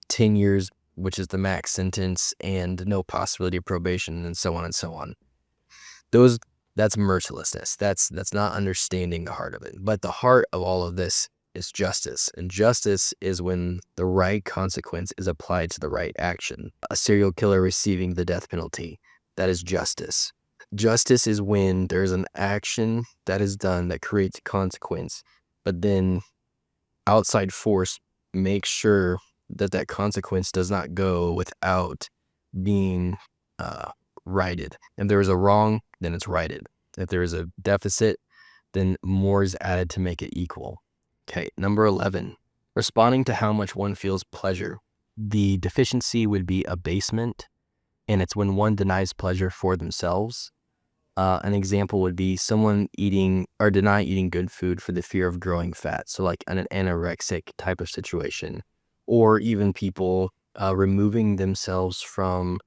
10 years, which is the max sentence, and no possibility of probation, and so on and so on. That's mercilessness. That's not understanding the heart of it. But the heart of all of this is justice. And justice is when the right consequence is applied to the right action. A serial killer receiving the death penalty, that is justice. Justice is when there's an action that is done that creates a consequence, but then outside force makes sure that consequence does not go without being righted. If there is a wrong, then it's righted. If there is a deficit, then more is added to make it equal. Okay, number 11, Responding to how much one feels pleasure. The deficiency would be abasement, and it's when one denies pleasure for themselves. An example would be someone eating or deny eating good food for the fear of growing fat. So like an anorexic type of situation, or even people removing themselves from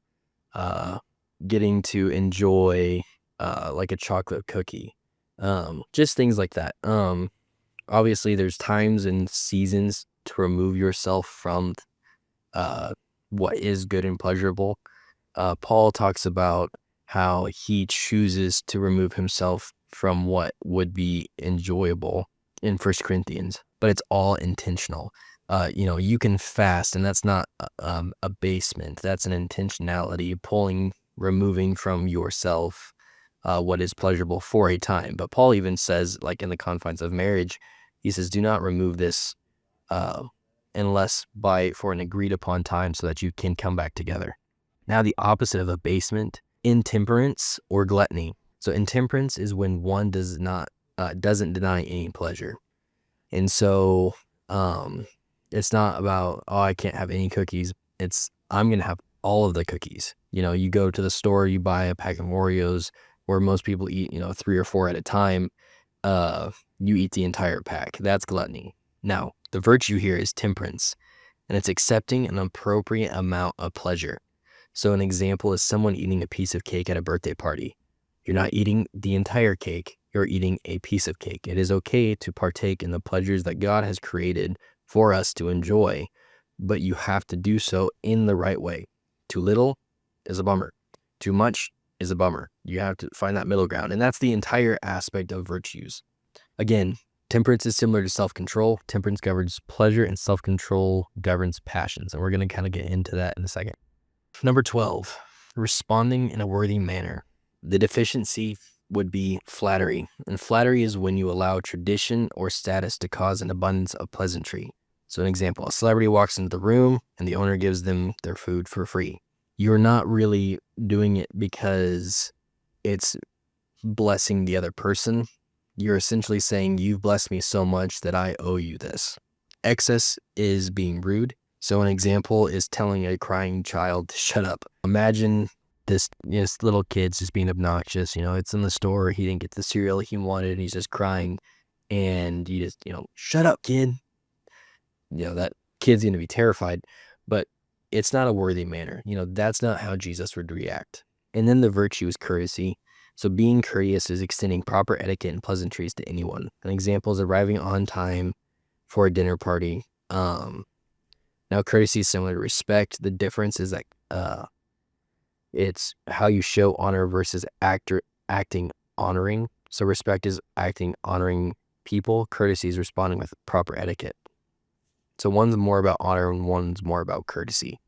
getting to enjoy like a chocolate cookie. Just things like that. Obviously there's times and seasons to remove yourself from what is good and pleasurable. Paul talks about how he chooses to remove himself from what would be enjoyable in 1 Corinthians, but it's all intentional. You can fast, and that's not abasement. That's an intentionality, removing from yourself what is pleasurable for a time. But Paul even says, like in the confines of marriage, he says, do not remove this unless for an agreed upon time so that you can come back together. Now the opposite of abasement, intemperance or gluttony. So intemperance is when one doesn't deny any pleasure. And so it's not about, oh, I can't have any cookies. It's, I'm going to have all of the cookies. You go to the store, you buy a pack of Oreos, where most people eat, 3 or 4 at a time. You eat the entire pack. That's gluttony. Now, the virtue here is temperance, and it's accepting an appropriate amount of pleasure. So an example is someone eating a piece of cake at a birthday party. You're not eating the entire cake, you're eating a piece of cake. It is okay to partake in the pleasures that God has created for us to enjoy, but you have to do so in the right way. Too little is a bummer. Too much is a bummer. You have to find that middle ground, and that's the entire aspect of virtues. Again, temperance is similar to self-control. Temperance governs pleasure, and self-control governs passions, and we're going to kind of get into that in a second. Number 12, responding in a worthy manner. The deficiency would be flattery, and flattery is when you allow tradition or status to cause an abundance of pleasantry. So an example, a celebrity walks into the room and the owner gives them their food for free. You're not really doing it because it's blessing the other person. You're essentially saying, you've blessed me so much that I owe you this. Excess is being rude. So an example is telling a crying child to shut up. Imagine this little kid's just being obnoxious. It's in the store. He didn't get the cereal he wanted, and he's just crying. And you just, shut up, kid. That kid's going to be terrified. But it's not a worthy manner. That's not how Jesus would react. And then the virtue is courtesy. So being courteous is extending proper etiquette and pleasantries to anyone. An example is arriving on time for a dinner party. Now, courtesy is similar to respect. The difference is that it's how you show honor versus acting honoring. So respect is acting honoring people. Courtesy is responding with proper etiquette. So one's more about honor and one's more about courtesy.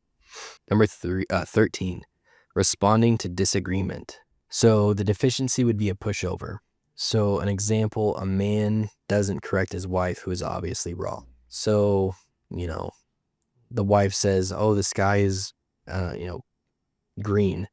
Number 13, responding to disagreement. So the deficiency would be a pushover. So an example, a man doesn't correct his wife who is obviously wrong. So, the wife says, oh, the sky is, green.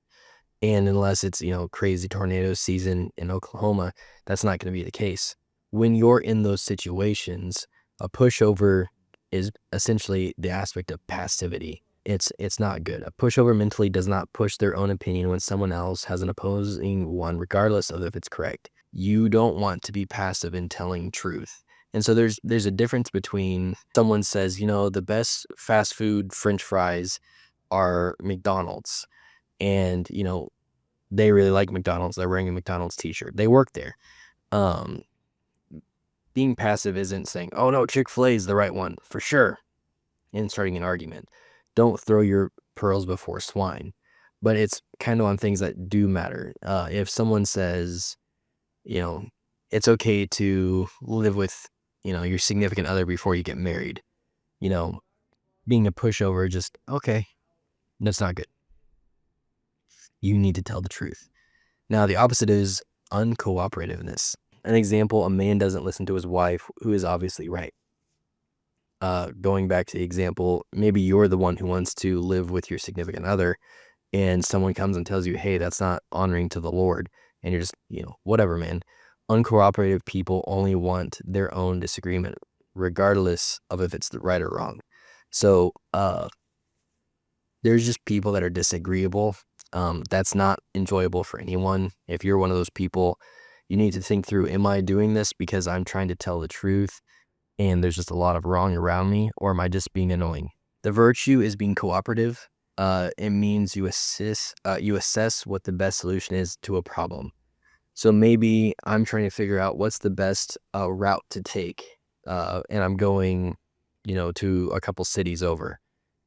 And unless it's, crazy tornado season in Oklahoma, that's not going to be the case. When you're in those situations, a pushover is essentially the aspect of passivity. It's not good. A pushover mentally does not push their own opinion when someone else has an opposing one, regardless of if it's correct. You don't want to be passive in telling truth. And so there's a difference between someone says, the best fast food French fries are McDonald's. And, they really like McDonald's. They're wearing a McDonald's t-shirt. They work there. Being passive isn't saying, oh no, Chick-fil-A is the right one for sure, and starting an argument. Don't throw your pearls before swine. But it's kind of on things that do matter. If someone says, it's okay to live with, your significant other before you get married, being a pushover, just, okay, that's not good. You need to tell the truth. Now, the opposite is uncooperativeness. An example, a man doesn't listen to his wife, who is obviously right. Going back to the example, maybe you're the one who wants to live with your significant other, and someone comes and tells you, hey, that's not honoring to the Lord. And you're just, whatever, man. Uncooperative people only want their own disagreement. regardless of if it's the right or wrong. So there's just people that are disagreeable. That's not enjoyable for anyone. If you're one of those people, you need to think through, am I doing this because I'm trying to tell the truth and there's just a lot of wrong around me, or am I just being annoying? The virtue is being cooperative. It means you assess what the best solution is to a problem. So maybe I'm trying to figure out what's the best route to take, and I'm going, to a couple cities over,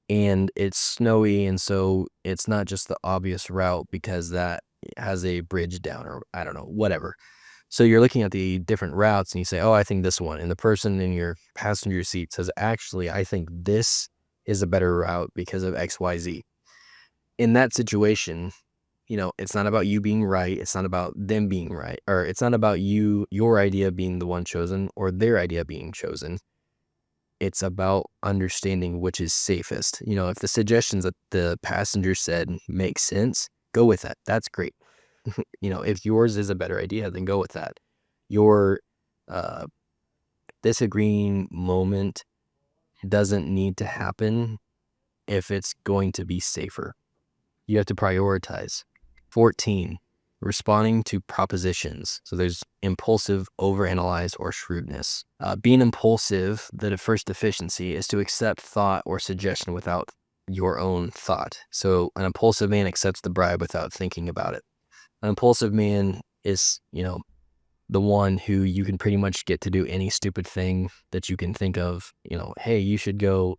and it's snowy, and so it's not just the obvious route because that has a bridge down, or I don't know, whatever. So you're looking at the different routes and you say, oh, I think this one. And the person in your passenger seat says, actually, I think this is a better route because of XYZ. In that situation, it's not about you being right. It's not about them being right. Or it's not about your idea being the one chosen or their idea being chosen. It's about understanding which is safest. If the suggestions that the passenger said make sense, go with that. That's great. If yours is a better idea, then go with that. Your uh, disagreeing moment doesn't need to happen if it's going to be safer. You have to prioritize. 14, responding to propositions. So there's impulsive, overanalyze, or shrewdness. Being impulsive, the first deficiency, is to accept thought or suggestion without your own thought. So an impulsive man accepts the bribe without thinking about it. An impulsive man is, the one who you can pretty much get to do any stupid thing that you can think of. Hey, you should go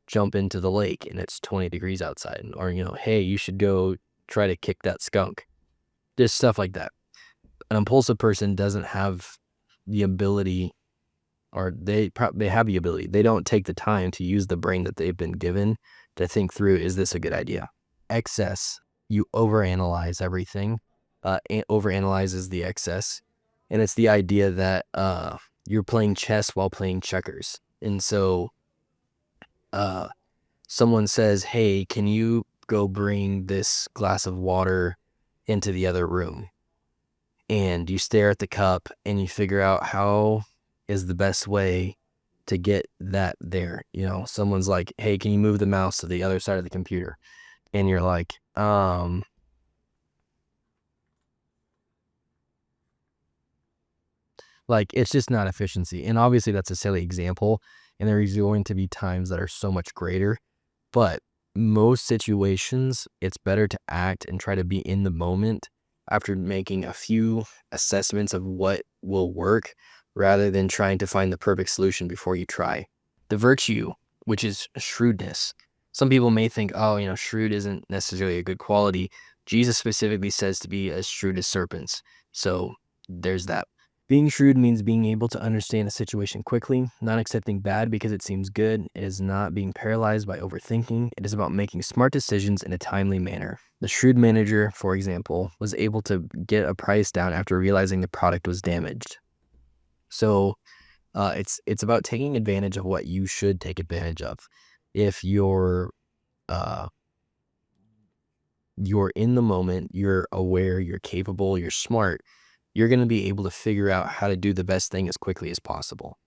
jump into the lake and it's 20 degrees outside. Or, hey, you should go try to kick that skunk. Just stuff like that. An impulsive person doesn't have the ability, or they have the ability. They don't take the time to use the brain that they've been given to think through, is this a good idea? Excess, you overanalyze everything. Overanalyze is the excess. And it's the idea that you're playing chess while playing checkers. And so someone says, hey, can you go bring this glass of water into the other room? And you stare at the cup and you figure out how is the best way to get that there. Someone's like, hey, can you move the mouse to the other side of the computer? And you're like, it's just not efficiency. And obviously that's a silly example. And there is going to be times that are so much greater. But most situations, it's better to act and try to be in the moment after making a few assessments of what will work rather than trying to find the perfect solution before you try. The virtue, which is shrewdness. Some people may think, oh, shrewd isn't necessarily a good quality. Jesus specifically says to be as shrewd as serpents. So there's that. Being shrewd means being able to understand a situation quickly, not accepting bad because it seems good. It is not being paralyzed by overthinking. It is about making smart decisions in a timely manner. The shrewd manager, for example, was able to get a price down after realizing the product was damaged. So it's about taking advantage of what you should take advantage of. If you're in the moment, you're aware, you're capable, you're smart, you're going to be able to figure out how to do the best thing as quickly as possible.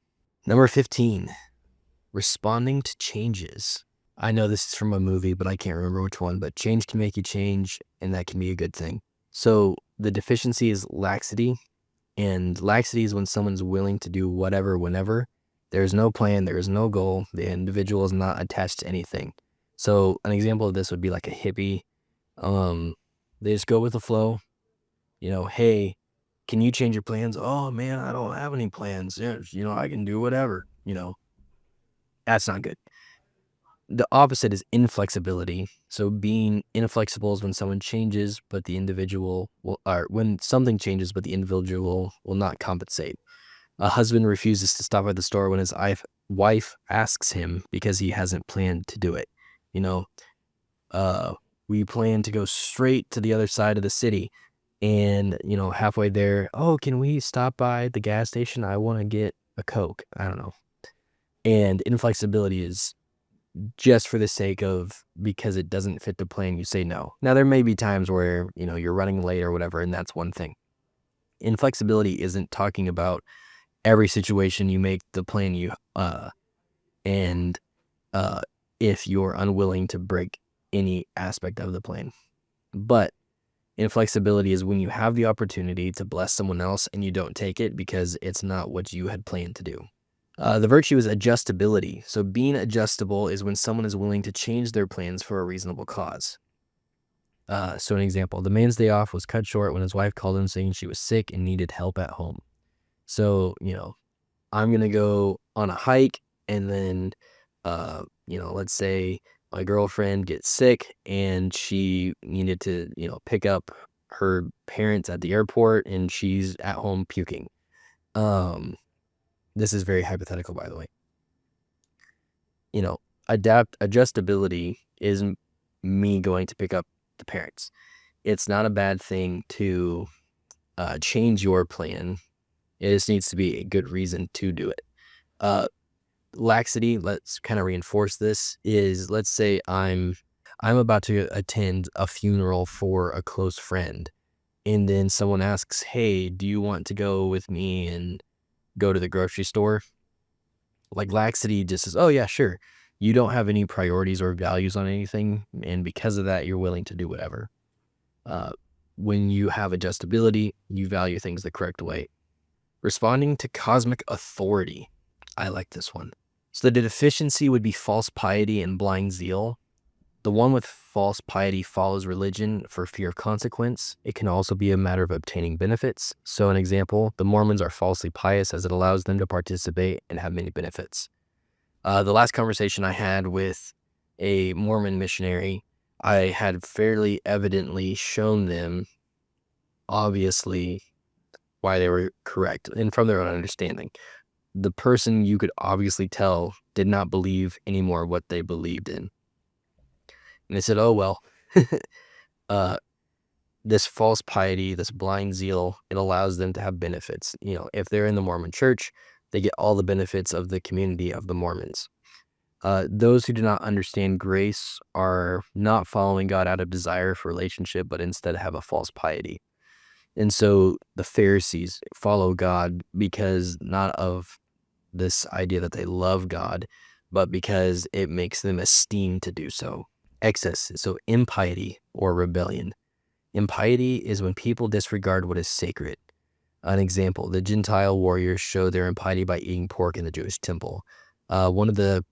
Number 15, responding to changes. I know this is from a movie, but I can't remember which one, but change can make you change, and that can be a good thing. So the deficiency is laxity, and laxity is when someone's willing to do whatever, whenever. There's no plan, there is no goal, the individual is not attached to anything. So an example of this would be like a hippie. They just go with the flow. Hey, can you change your plans? Oh man, I don't have any plans. Yeah, I can do whatever. That's not good. The opposite is inflexibility. So being inflexible is when someone changes, but the individual or when something changes, but the individual will not compensate. A husband refuses to stop at the store when his wife asks him because he hasn't planned to do it. We plan to go straight to the other side of the city. And, halfway there, oh, can we stop by the gas station? I want to get a Coke. I don't know. And inflexibility is just for the sake of, because it doesn't fit the plan, you say no. Now, there may be times where, you're running late or whatever, and that's one thing. Inflexibility isn't talking about every situation you make the plan and if you're unwilling to break any aspect of the plan. But inflexibility is when you have the opportunity to bless someone else and you don't take it because it's not what you had planned to do. The virtue is adjustability. So being adjustable is when someone is willing to change their plans for a reasonable cause. So an example, the man's day off was cut short when his wife called him saying she was sick and needed help at home. So, I'm going to go on a hike and then, let's say my girlfriend gets sick and she needed to, pick up her parents at the airport and she's at home puking. This is very hypothetical, by the way. Adjustability is me going to pick up the parents. It's not a bad thing to change your plan. It just needs to be a good reason to do it. Laxity, let's kind of reinforce this, is let's say I'm about to attend a funeral for a close friend, and then someone asks, hey, do you want to go with me and go to the grocery store? Like, laxity just says, oh yeah, sure. You don't have any priorities or values on anything, and because of that, you're willing to do whatever. When you have adjustability, you value things the correct way. Responding to cosmic authority. I like this one. So the deficiency would be false piety and blind zeal. The one with false piety follows religion for fear of consequence. It can also be a matter of obtaining benefits. So an example, the Mormons are falsely pious as it allows them to participate and have many benefits. The last conversation I had with a Mormon missionary, I had fairly evidently shown them, obviously, why they were correct and from their own understanding. The person, you could obviously tell, did not believe anymore what they believed in. And they said, oh, well, this false piety, this blind zeal, it allows them to have benefits. If they're in the Mormon church, they get all the benefits of the community of the Mormons. Those who do not understand grace are not following God out of desire for relationship, but instead have a false piety. And so the Pharisees follow God because not of this idea that they love God, but because it makes them esteem to do so. Excess, so impiety or rebellion. Impiety is when people disregard what is sacred. An example, the Gentile warriors show their impiety by eating pork in the Jewish temple. One of the,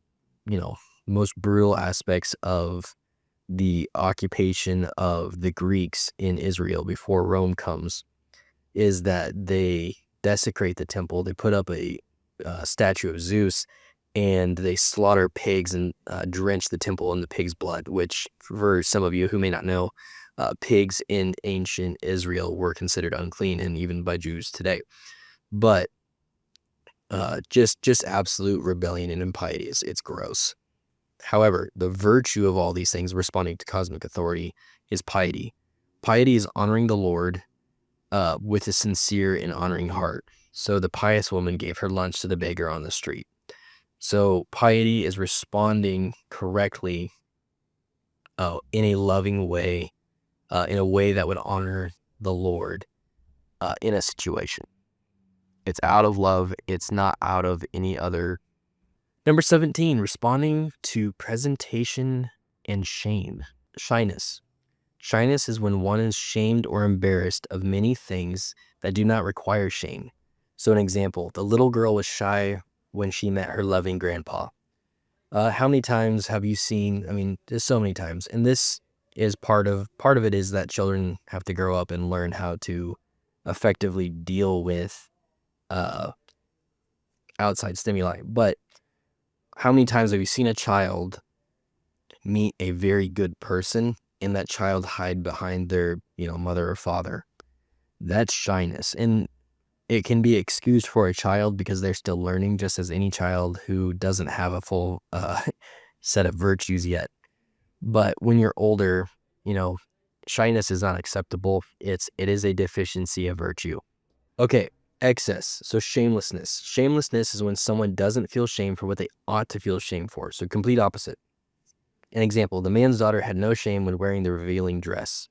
most brutal aspects of the occupation of the Greeks in Israel before Rome comes is that they desecrate the temple. They put up a statue of Zeus and they slaughter pigs and drench the temple in the pig's blood, which for some of you who may not know, pigs in ancient Israel were considered unclean, and even by Jews today. But just absolute rebellion and impiety. It's gross. However, the virtue of all these things, responding to cosmic authority, is piety. Piety is honoring the Lord with a sincere and honoring heart. So the pious woman gave her lunch to the beggar on the street. So piety is responding correctly in a loving way, in a way that would honor the Lord in a situation. It's out of love. It's not out of any other. Number 17, responding to presentation and shame. Shyness. Shyness is when one is shamed or embarrassed of many things that do not require shame. So an example, the little girl was shy when she met her loving grandpa. How many times have you seen, there's so many times, and this is part of it is that children have to grow up and learn how to effectively deal with outside stimuli. But how many times have you seen a child meet a very good person and that child hide behind their, mother or father? That's shyness. And it can be excused for a child because they're still learning, just as any child who doesn't have a full set of virtues yet. But when you're older, shyness is not acceptable. It is a deficiency of virtue. Okay, excess. So shamelessness. Shamelessness is when someone doesn't feel shame for what they ought to feel shame for. So complete opposite. An example, the man's daughter had no shame when wearing the revealing dress.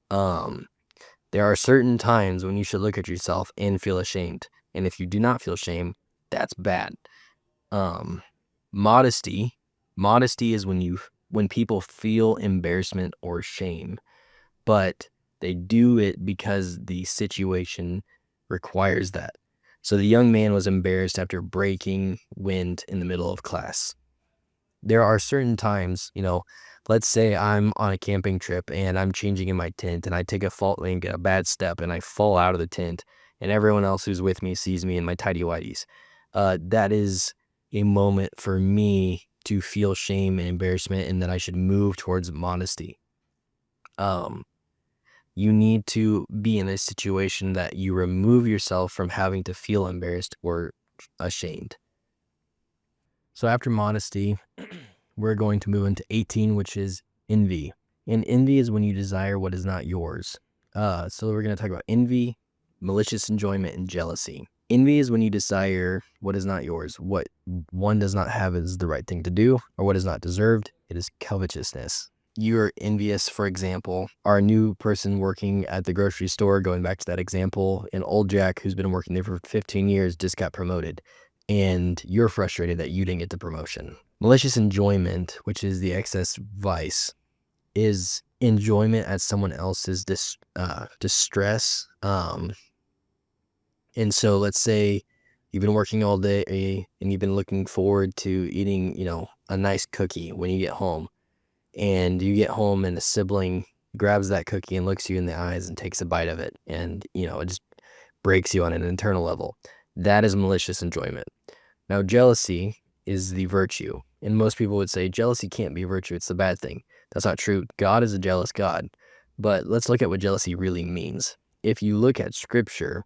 There are certain times when you should look at yourself and feel ashamed. And if you do not feel shame, that's bad. Modesty is when people feel embarrassment or shame, but they do it because the situation requires that. So the young man was embarrassed after breaking wind in the middle of class. There are certain times, let's say I'm on a camping trip and I'm changing in my tent and I take a bad step and I fall out of the tent and everyone else who's with me sees me in my tidy whities. That is a moment for me to feel shame and embarrassment, and that I should move towards modesty. You need to be in a situation that you remove yourself from having to feel embarrassed or ashamed. So after modesty, we're going to move into 18, which is envy. And envy is when you desire what is not yours. So we're going to talk about envy, malicious enjoyment, and jealousy. Envy is when you desire what is not yours. What one does not have is the right thing to do, or what is not deserved. It is covetousness. You're envious, for example, our new person working at the grocery store, going back to that example, and old Jack, who's been working there for 15 years, just got promoted. And you're frustrated that you didn't get the promotion. Malicious enjoyment, which is the excess vice, is enjoyment at someone else's distress. And so let's say you've been working all day and you've been looking forward to eating, a nice cookie when you get home. And you get home and a sibling grabs that cookie and looks you in the eyes and takes a bite of it. And, it just breaks you on an internal level. That is malicious enjoyment. Now, jealousy is the virtue. And most people would say jealousy can't be a virtue. It's the bad thing. That's not true. God is a jealous God. But let's look at what jealousy really means. If you look at scripture,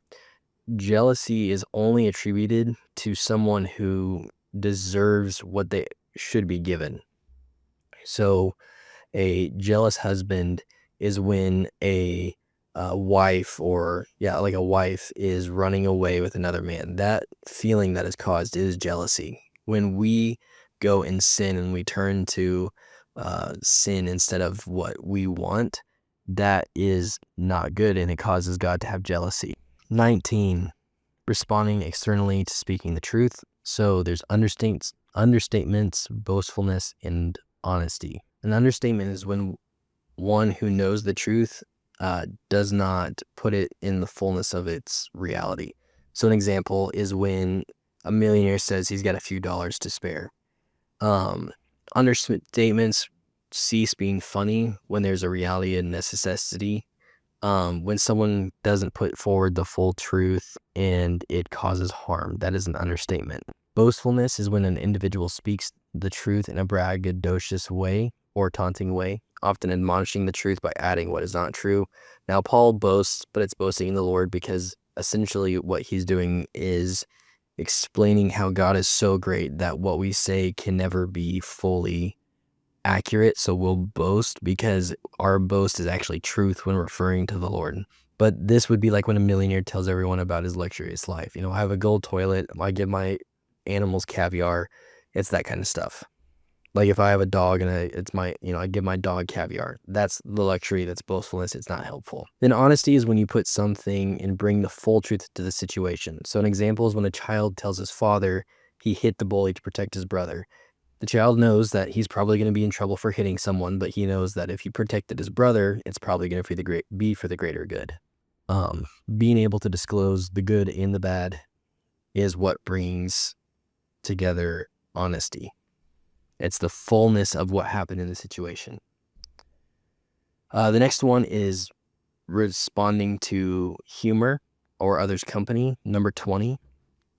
jealousy is only attributed to someone who deserves what they should be given. So a jealous husband is when a wife a wife is running away with another man. That feeling that is caused is jealousy. When we go and sin and we turn to sin instead of what we want, that is not good, and it causes God to have jealousy. 19, responding externally to speaking the truth. So there's understatements, boastfulness, and honesty. An understatement is when one who knows the truth does not put it in the fullness of its reality. So an example is when a millionaire says he's got a few dollars to spare. Understatements cease being funny when there's a reality and necessity. When someone doesn't put forward the full truth and it causes harm, that is an understatement. Boastfulness is when an individual speaks the truth in a braggadocious way or taunting way, often admonishing the truth by adding what is not true. Now, Paul boasts, but it's boasting in the Lord, because essentially what he's doing is explaining how God is so great that what we say can never be fully accurate. So we'll boast because our boast is actually truth when referring to the Lord. But this would be like when a millionaire tells everyone about his luxurious life. I have a gold toilet. I give my animals caviar. It's that kind of stuff. Like if I have a dog and I give my dog caviar. That's the luxury. That's boastfulness. It's not helpful. Then honesty is when you put something and bring the full truth to the situation. So an example is when a child tells his father he hit the bully to protect his brother. The child knows that he's probably going to be in trouble for hitting someone, but he knows that if he protected his brother, it's probably going to be for the greater good. Being able to disclose the good and the bad is what brings together honesty. It's the fullness of what happened in the situation. The next one is responding to humor or others' company, number 20.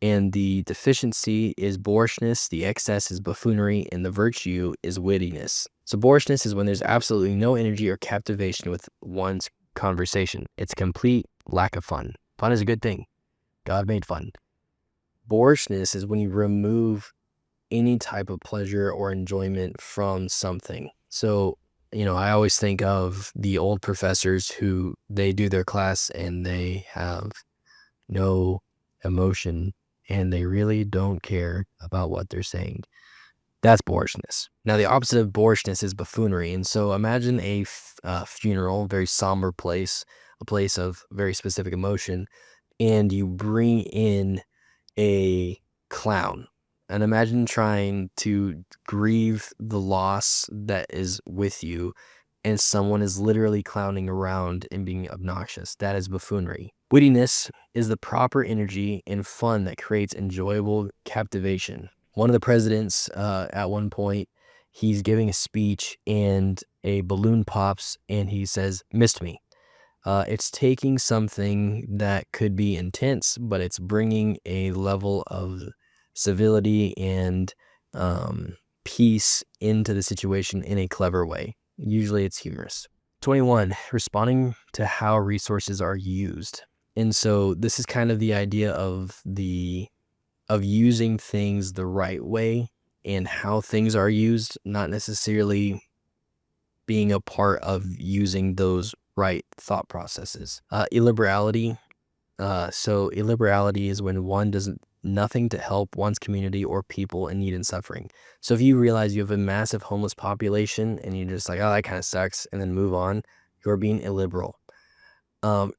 And the deficiency is boorishness, the excess is buffoonery, and the virtue is wittiness. So boorishness is when there's absolutely no energy or captivation with one's conversation. It's complete lack of fun. Fun is a good thing. God made fun. Boorishness is when you remove any type of pleasure or enjoyment from something. So, I always think of the old professors who they do their class and they have no emotion and they really don't care about what they're saying. That's boorishness. Now, the opposite of boorishness is buffoonery. And so imagine a funeral, very somber place, a place of very specific emotion. and you bring in a clown. And imagine trying to grieve the loss that is with you, and someone is literally clowning around and being obnoxious. That is buffoonery. Wittiness is the proper energy and fun that creates enjoyable captivation. One of the presidents, at one point, he's giving a speech and a balloon pops and he says, "Missed me." It's taking something that could be intense, but it's bringing a level of civility and peace into the situation in a clever way. Usually it's humorous. 21, responding to how resources are used. And so this is kind of the idea of using things the right way and how things are used, not necessarily being a part of using those right thought processes. Illiberality. So illiberality is when one does nothing to help one's community or people in need and suffering. So if you realize you have a massive homeless population and you're just like, oh, that kind of sucks, and then move on, you're being illiberal.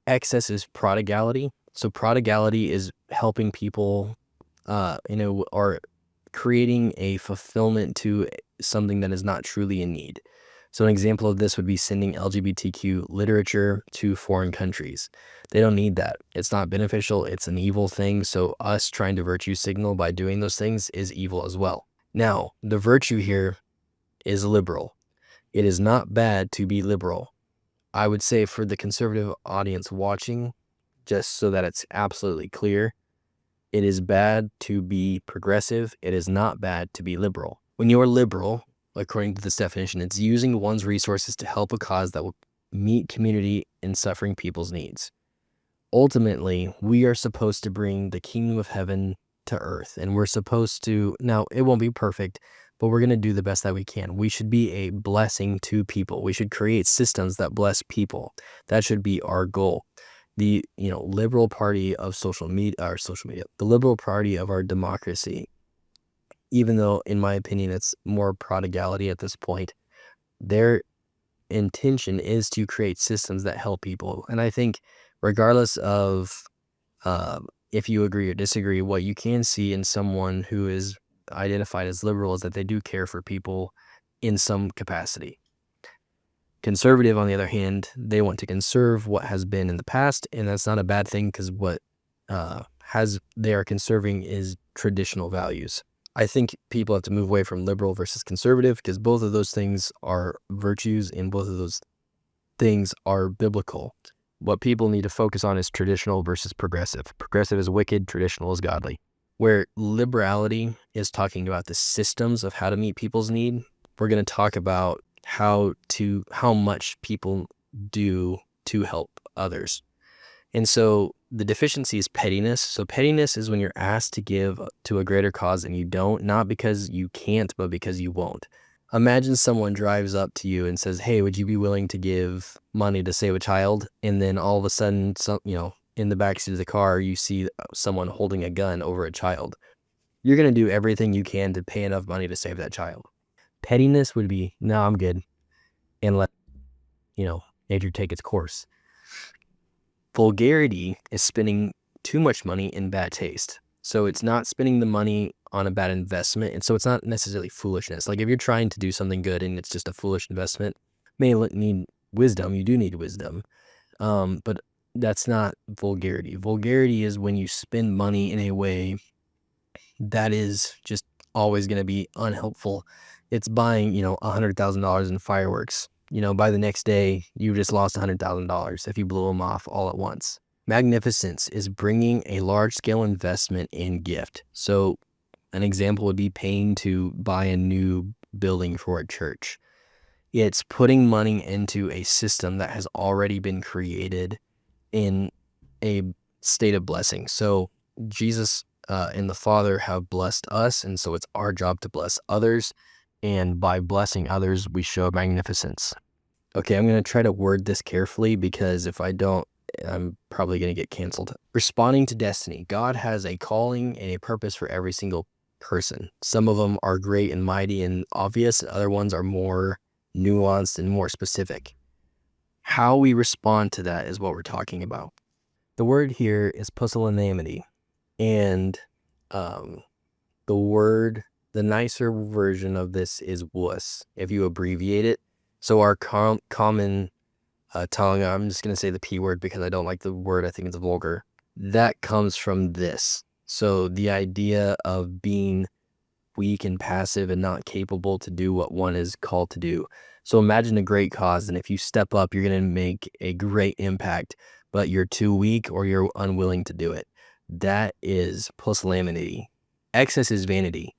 Excess is prodigality. So prodigality is helping people, or creating a fulfillment to something that is not truly in need. So an example of this would be sending LGBTQ literature to foreign countries. They don't need that. It's not beneficial. It's an evil thing. So us trying to virtue signal by doing those things is evil as well. Now, the virtue here is liberal. It is not bad to be liberal. I would say for the conservative audience watching, just so that it's absolutely clear, it is bad to be progressive. It is not bad to be liberal. When you're liberal, according to this definition, it's using one's resources to help a cause that will meet community and suffering people's needs. Ultimately, we are supposed to bring the kingdom of heaven to earth, and we're supposed to, now it won't be perfect, but we're going to do the best that we can. We should be a blessing to people. We should create systems that bless people. That should be our goal. The liberal party of the liberal party of our democracy, even though in my opinion it's more prodigality at this point, their intention is to create systems that help people. And I think regardless of if you agree or disagree, what you can see in someone who is identified as liberal is that they do care for people in some capacity. Conservative, on the other hand, they want to conserve what has been in the past, and that's not a bad thing because what they are conserving is traditional values. I think people have to move away from liberal versus conservative because both of those things are virtues and both of those things are biblical. What people need to focus on is traditional versus progressive. Progressive is wicked, traditional is godly. Where liberality is talking about the systems of how to meet people's need, we're going to talk about how much people do to help others. And so the deficiency is pettiness. So pettiness is when you're asked to give to a greater cause and you don't, not because you can't, but because you won't. Imagine someone drives up to you and says, "Hey, would you be willing to give money to save a child?" And then all of a sudden, in the backseat of the car, you see someone holding a gun over a child. You're going to do everything you can to pay enough money to save that child. Pettiness would be, "No, I'm good," and let nature take its course. Vulgarity is spending too much money in bad taste. So it's not spending the money on a bad investment. And so it's not necessarily foolishness. Like if you're trying to do something good and it's just a foolish investment, may need wisdom. You do need wisdom. But that's not vulgarity. Vulgarity is when you spend money in a way that is just always going to be unhelpful. It's buying, $100,000 in fireworks. By the next day, you just lost $100,000 if you blew them off all at once. Magnificence is bringing a large-scale investment in gift. So an example would be paying to buy a new building for a church. It's putting money into a system that has already been created in a state of blessing. So Jesus and the Father have blessed us, and so it's our job to bless others. And by blessing others, we show magnificence. Okay, I'm going to try to word this carefully because if I don't, I'm probably going to get canceled. Responding to destiny. God has a calling and a purpose for every single person. Some of them are great and mighty and obvious. Other ones are more nuanced and more specific. How we respond to that is what we're talking about. The word here is pusillanimity, and the nicer version of this is wuss, if you abbreviate it. So our common tongue, I'm just going to say the P word because I don't like the word. I think it's vulgar. That comes from this. So the idea of being weak and passive and not capable to do what one is called to do. So imagine a great cause, and if you step up, you're going to make a great impact, but you're too weak or you're unwilling to do it. That is pusillanimity. Excess is vanity.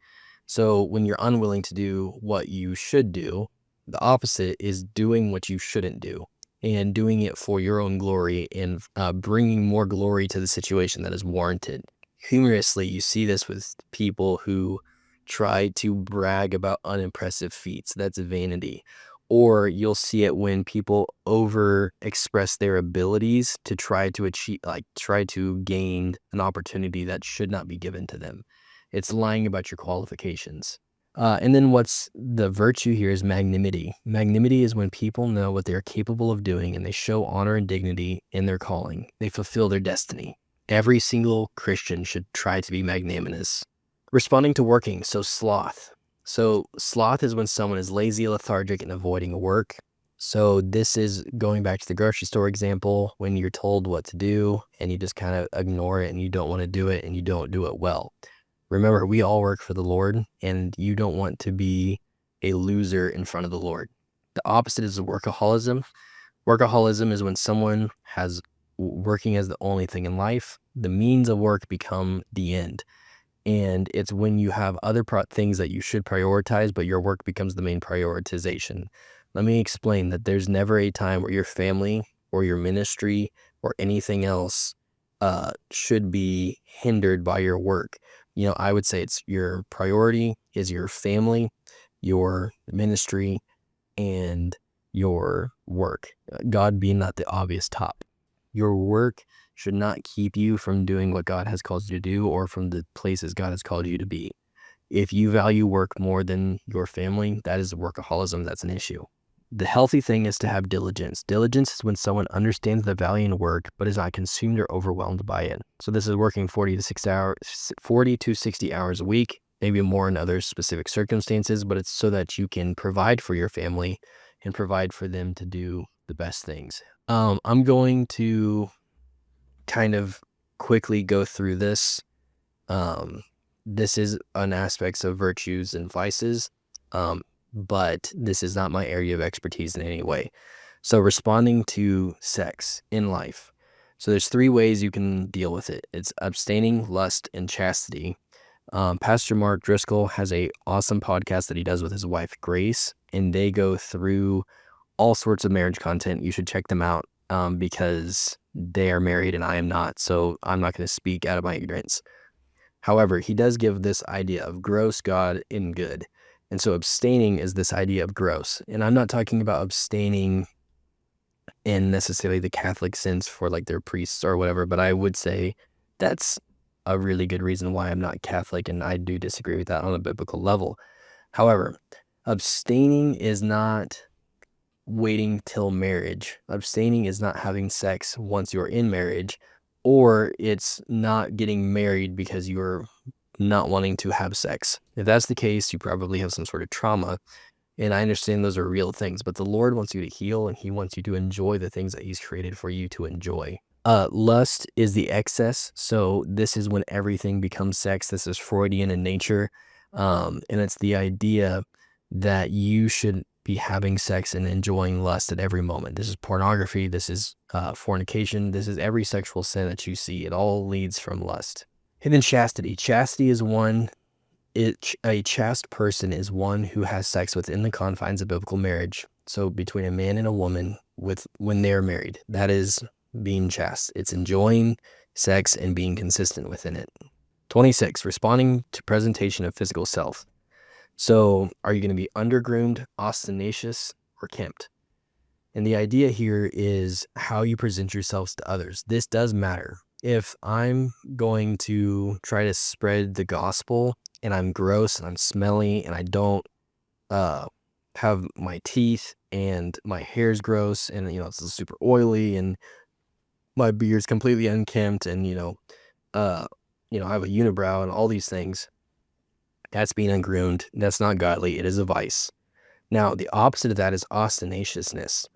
So when you're unwilling to do what you should do, the opposite is doing what you shouldn't do and doing it for your own glory and bringing more glory to the situation that is warranted. Humorously, you see this with people who try to brag about unimpressive feats. That's vanity. Or you'll see it when people over express their abilities to try to achieve, try to gain an opportunity that should not be given to them. It's lying about your qualifications. And then what's the virtue here is magnanimity. Magnanimity is when people know what they're capable of doing and they show honor and dignity in their calling. They fulfill their destiny. Every single Christian should try to be magnanimous. Responding to working, so sloth. So sloth is when someone is lazy, lethargic, and avoiding work. So this is going back to the grocery store example, when you're told what to do and you just kind of ignore it and you don't want to do it and you don't do it well. Remember, we all work for the Lord, and you don't want to be a loser in front of the Lord. The opposite is workaholism. Workaholism is when someone has working as the only thing in life. The means of work become the end. And it's when you have other things that you should prioritize, but your work becomes the main prioritization. Let me explain that there's never a time where your family or your ministry or anything else should be hindered by your work. I would say it's your priority is your family, your ministry, and your work. God being not the obvious top. Your work should not keep you from doing what God has called you to do or from the places God has called you to be. If you value work more than your family, that is workaholism. That's an issue. The healthy thing is to have diligence. Diligence is when someone understands the value in work, but is not consumed or overwhelmed by it. So this is working 40 to 60 hours a week, maybe more in other specific circumstances, but it's so that you can provide for your family and provide for them to do the best things. I'm going to kind of quickly go through this. This is an aspects of virtues and vices, but this is not my area of expertise in any way. So responding to sex in life. So there's 3 ways you can deal with it. It's abstaining, lust, and chastity. Pastor Mark Driscoll has a awesome podcast that he does with his wife, Grace, and they go through all sorts of marriage content. You should check them out because they are married and I am not. So I'm not going to speak out of my ignorance. However, he does give this idea of gross, God, and good. And so abstaining is this idea of gross. And I'm not talking about abstaining in necessarily the Catholic sense for like their priests or whatever, but I would say that's a really good reason why I'm not Catholic, and I do disagree with that on a biblical level. However, abstaining is not waiting till marriage. Abstaining is not having sex once you're in marriage, or it's not getting married because you're not wanting to have sex. If that's the case, you probably have some sort of trauma. And I understand those are real things, but the Lord wants you to heal and he wants you to enjoy the things that he's created for you to enjoy. Lust is the excess. So this is when everything becomes sex. This is Freudian in nature. And it's the idea that you should be having sex and enjoying lust at every moment. This is pornography. This is fornication. This is every sexual sin that you see. It all leads from lust. And then chastity. Chastity is a chaste person is one who has sex within the confines of biblical marriage. So between a man and a woman when they're married. That is being chaste. It's enjoying sex and being consistent within it. 26, responding to presentation of physical self. So are you going to be undergroomed, ostentatious, or kempt? And the idea here is how you present yourselves to others. This does matter. If I'm going to try to spread the gospel and I'm gross and I'm smelly and I don't have my teeth and my hair's gross and it's super oily and my beard's completely unkempt and, I have a unibrow and all these things. That's being ungroomed. That's not godly. It is a vice. Now, the opposite of that is ostentatiousness.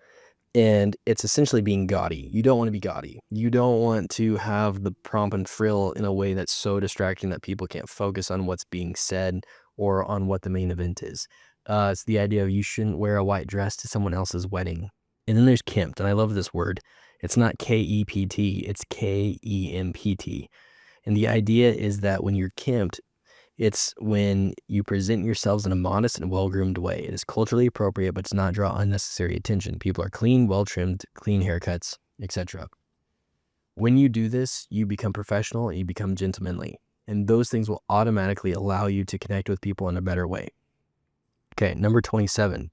And it's essentially being gaudy. You don't want to be gaudy. You don't want to have the pomp and frill in a way that's so distracting that people can't focus on what's being said or on what the main event is. It's the idea of you shouldn't wear a white dress to someone else's wedding. And then there's kempt, and I love this word. It's not K-E-P-T, it's K-E-M-P-T. And the idea is that when you're kempt, it's when you present yourselves in a modest and well-groomed way. It is culturally appropriate, but does not draw unnecessary attention. People are clean, well-trimmed, clean haircuts, etc. When you do this, you become professional and you become gentlemanly. And those things will automatically allow you to connect with people in a better way. Okay, number 27.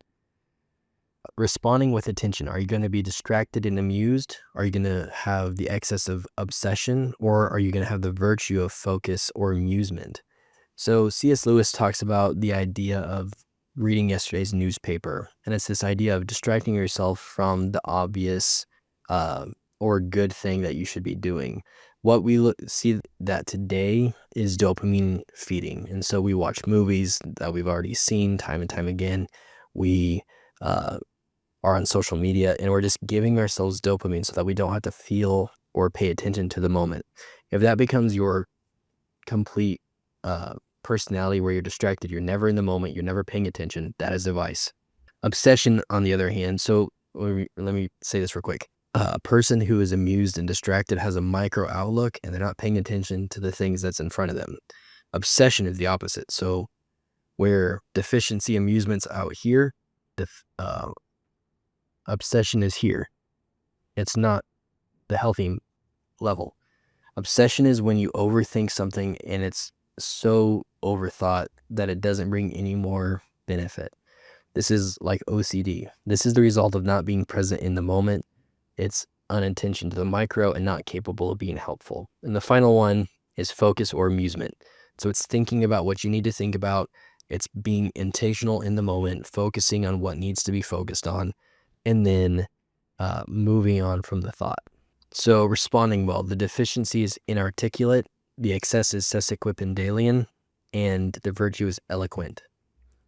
Responding with attention. Are you going to be distracted and amused? Are you going to have the excess of obsession? Or are you going to have the virtue of focus or amusement? So C.S. Lewis talks about the idea of reading yesterday's newspaper, and it's this idea of distracting yourself from the obvious or good thing that you should be doing. What we see that today is dopamine feeding, and so we watch movies that we've already seen time and time again. We are on social media, and we're just giving ourselves dopamine so that we don't have to feel or pay attention to the moment. If that becomes your complete personality where you're distracted, you're never in the moment, you're never paying attention, that is a vice. Obsession, on the other hand, so let me say this real quick. A person who is amused and distracted has a micro outlook, and they're not paying attention to the things that's in front of them. Obsession is the opposite. So where deficiency, amusement's out here, obsession is here. It's not the healthy level. Obsession is when you overthink something and it's so overthought that it doesn't bring any more benefit. This is like OCD. This is the result of not being present in the moment. It's unintentional to the micro and not capable of being helpful. And the final one is focus or amusement. So it's thinking about what you need to think about. It's being intentional in the moment, focusing on what needs to be focused on, and then moving on from the thought. So responding well, the deficiency is inarticulate, the excess is sesquipedalian, and the virtue is eloquent.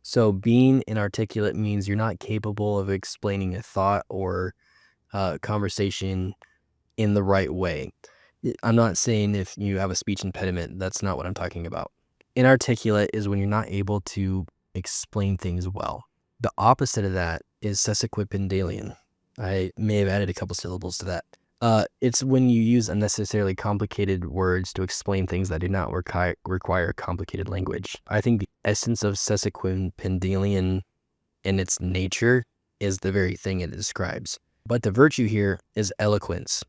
So being inarticulate means you're not capable of explaining a thought or conversation in the right way. I'm not saying if you have a speech impediment, that's not what I'm talking about. Inarticulate is when you're not able to explain things well. The opposite of that is sesquipedalian. I may have added a couple syllables to that. It's when you use unnecessarily complicated words to explain things that do not require complicated language. I think the essence of sesquipedalian in its nature is the very thing it describes. But the virtue here is eloquence.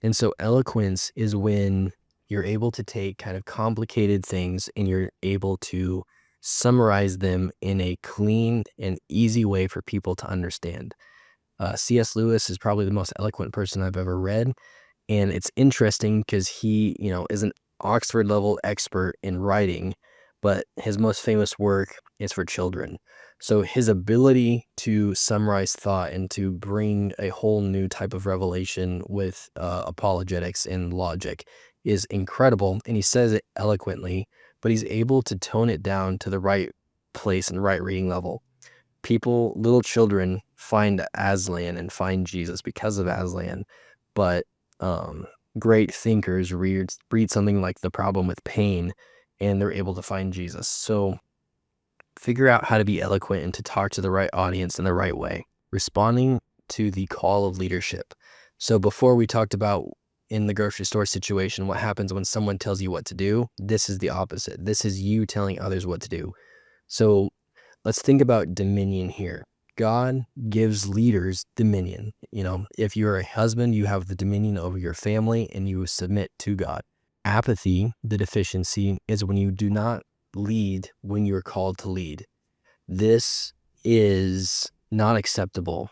And so eloquence is when you're able to take kind of complicated things and you're able to summarize them in a clean and easy way for people to understand. C.S. Lewis is probably the most eloquent person I've ever read. And it's interesting because he, is an Oxford level expert in writing, but his most famous work is for children. So his ability to summarize thought and to bring a whole new type of revelation with apologetics and logic is incredible. And he says it eloquently, but he's able to tone it down to the right place and right reading level. Little children find Aslan and find Jesus because of Aslan, but great thinkers read something like The Problem with Pain, and they're able to find Jesus. So figure out how to be eloquent and to talk to the right audience in the right way. Responding to the call of leadership. So before we talked about in the grocery store situation, what happens when someone tells you what to do? This is the opposite. This is you telling others what to do. So let's think about dominion here. God gives leaders dominion. If you're a husband, you have the dominion over your family and you submit to God. Apathy, the deficiency, is when you do not lead when you're called to lead. This is not acceptable.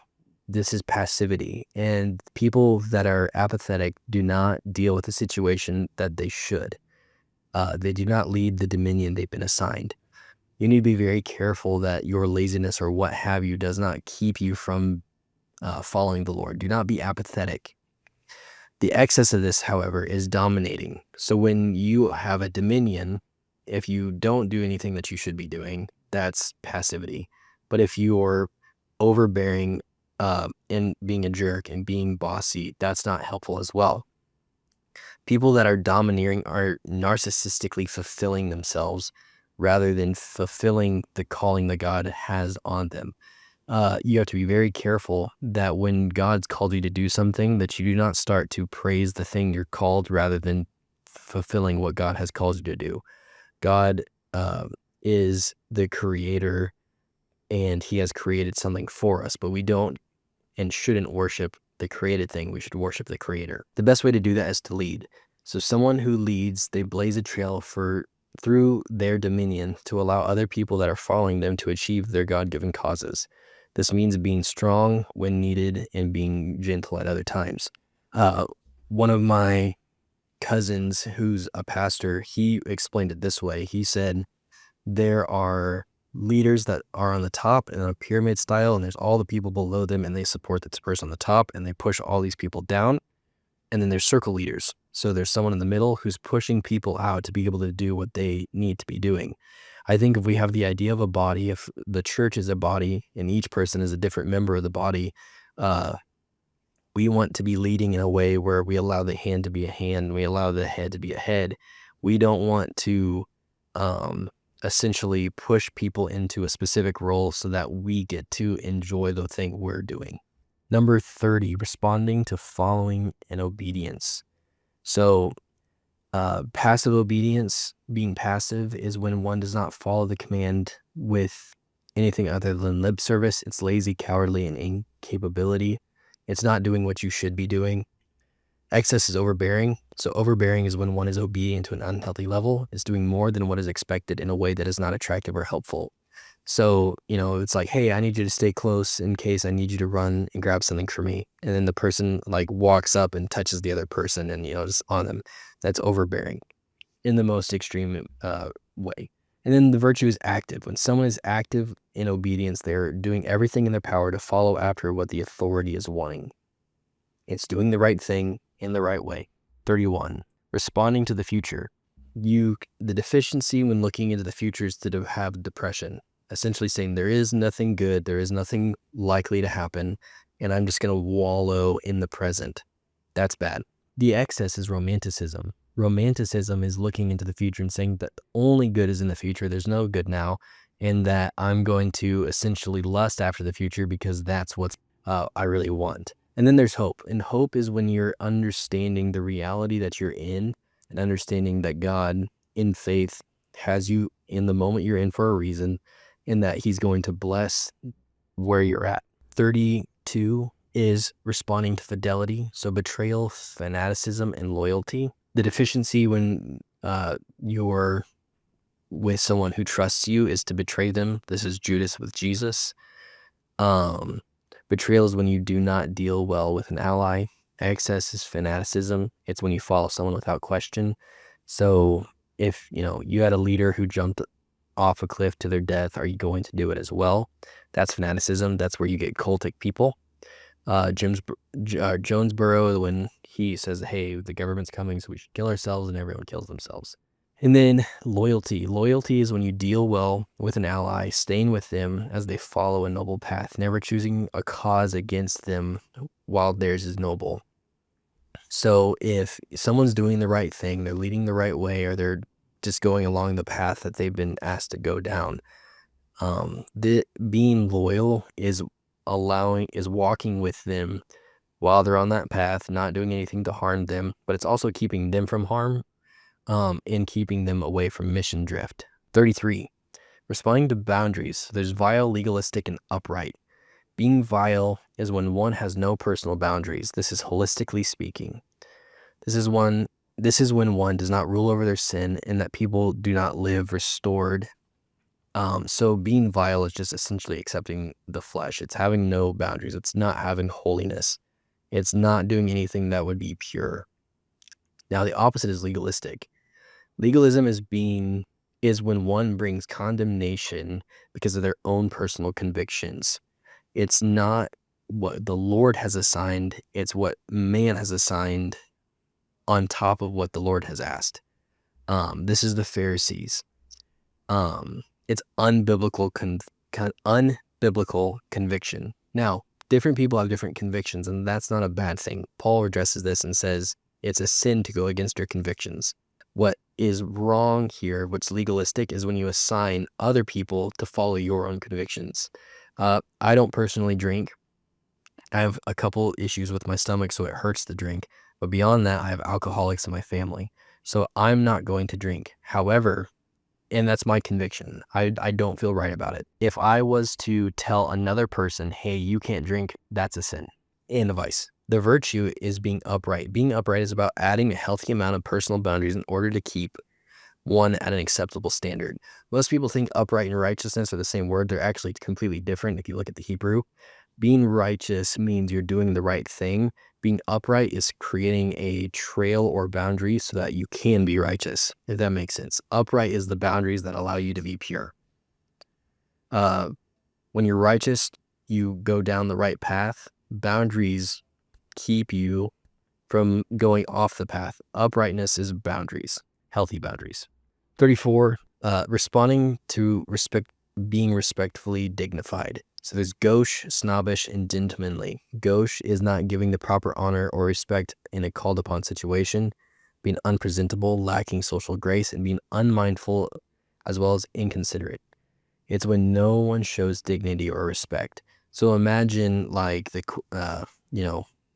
This is passivity. And people that are apathetic do not deal with the situation that they should. They do not lead the dominion they've been assigned. You need to be very careful that your laziness or what have you does not keep you from following the Lord. Do not be apathetic. The excess of this, however, is dominating. So when you have a dominion, if you don't do anything that you should be doing, that's passivity. But if you're overbearing and being a jerk and being bossy, that's not helpful as well. People that are domineering are narcissistically fulfilling themselves rather than fulfilling the calling that God has on them. You have to be very careful that when God's called you to do something, that you do not start to praise the thing you're called rather than fulfilling what God has called you to do. God is the creator, and he has created something for us, but we don't and shouldn't worship the created thing. We should worship the creator. The best way to do that is to lead. So someone who leads, they blaze a trail through their dominion to allow other people that are following them to achieve their God-given causes. This means being strong when needed and being gentle at other times. One of my cousins, who's a pastor, he explained it this way. He said, there are leaders that are on the top in a pyramid style, and there's all the people below them, and they support this person on the top, and they push all these people down. And then there's circle leaders. So there's someone in the middle who's pushing people out to be able to do what they need to be doing. I think if we have the idea of a body, if the church is a body and each person is a different member of the body, we want to be leading in a way where we allow the hand to be a hand, we allow the head to be a head. We don't want to essentially push people into a specific role so that we get to enjoy the thing we're doing. Number 30, responding to following and obedience. So passive obedience, being passive, is when one does not follow the command with anything other than lip service. It's lazy, cowardly, and incapability. It's not doing what you should be doing. Excess is overbearing. So overbearing is when one is obedient to an unhealthy level. It's doing more than what is expected in a way that is not attractive or helpful. So, it's like, hey, I need you to stay close in case I need you to run and grab something for me. And then the person like walks up and touches the other person and, just on them. That's overbearing in the most extreme way. And then the virtue is active. When someone is active in obedience, they're doing everything in their power to follow after what the authority is wanting. It's doing the right thing in the right way. 31, responding to the future. The deficiency when looking into the future is to have depression. Essentially saying there is nothing good, there is nothing likely to happen, and I'm just going to wallow in the present. That's bad. The excess is romanticism. Romanticism is looking into the future and saying that only good is in the future, there's no good now, and that I'm going to essentially lust after the future because that's what I really want. And then there's hope. And hope is when you're understanding the reality that you're in and understanding that God, in faith, has you in the moment you're in for a reason, and that he's going to bless where you're at. 32 is responding to fidelity. So betrayal, fanaticism, and loyalty. The deficiency when you're with someone who trusts you is to betray them. This is Judas with Jesus. Betrayal is when you do not deal well with an ally. Excess is fanaticism. It's when you follow someone without question. So if you had a leader who jumped off a cliff to their death, are you going to do it as well? That's fanaticism. That's where you get cultic people. Jonesboro, when he says, hey, the government's coming, so we should kill ourselves, and everyone kills themselves. And then loyalty. Loyalty is when you deal well with an ally, staying with them as they follow a noble path, never choosing a cause against them while theirs is noble. So if someone's doing the right thing, they're leading the right way, or they're just going along the path that they've been asked to go down, being loyal is walking with them while they're on that path, not doing anything to harm them, but it's also keeping them from harm, and keeping them away from mission drift. 33, responding to boundaries. There's vile, legalistic, and upright. Being vile is when one has no personal boundaries. This is holistically speaking. This is when one does not rule over their sin and that people do not live restored. So being vile is just essentially accepting the flesh. It's having no boundaries. It's not having holiness. It's not doing anything that would be pure. Now the opposite is legalistic. Legalism is when one brings condemnation because of their own personal convictions. It's not what the Lord has assigned. It's what man has assigned on top of what the Lord has asked. This is the Pharisees. It's unbiblical unbiblical conviction. Now, different people have different convictions, and that's not a bad thing. Paul addresses this and says it's a sin to go against your convictions. What is wrong here, what's legalistic, is when you assign other people to follow your own convictions. I don't personally drink. I have a couple issues with my stomach, so it hurts to drink. But beyond that, I have alcoholics in my family. So I'm not going to drink. However, and that's my conviction, I don't feel right about it. If I was to tell another person, hey, you can't drink, that's a sin and a vice. The virtue is being upright. Being upright is about adding a healthy amount of personal boundaries in order to keep one at an acceptable standard. Most people think upright and righteousness are the same word. They're actually completely different if you look at the Hebrew. Being righteous means you're doing the right thing. Being upright is creating a trail or boundary so that you can be righteous, if that makes sense. Upright is the boundaries that allow you to be pure. When you're righteous, you go down the right path. Boundaries keep you from going off the path. Uprightness is boundaries, healthy boundaries. 34, responding to being respectfully dignified. So there's gauche, snobbish, and gentlemanly. Gauche is not giving the proper honor or respect in a called upon situation, being unpresentable, lacking social grace, and being unmindful as well as inconsiderate. It's when no one shows dignity or respect. So imagine like the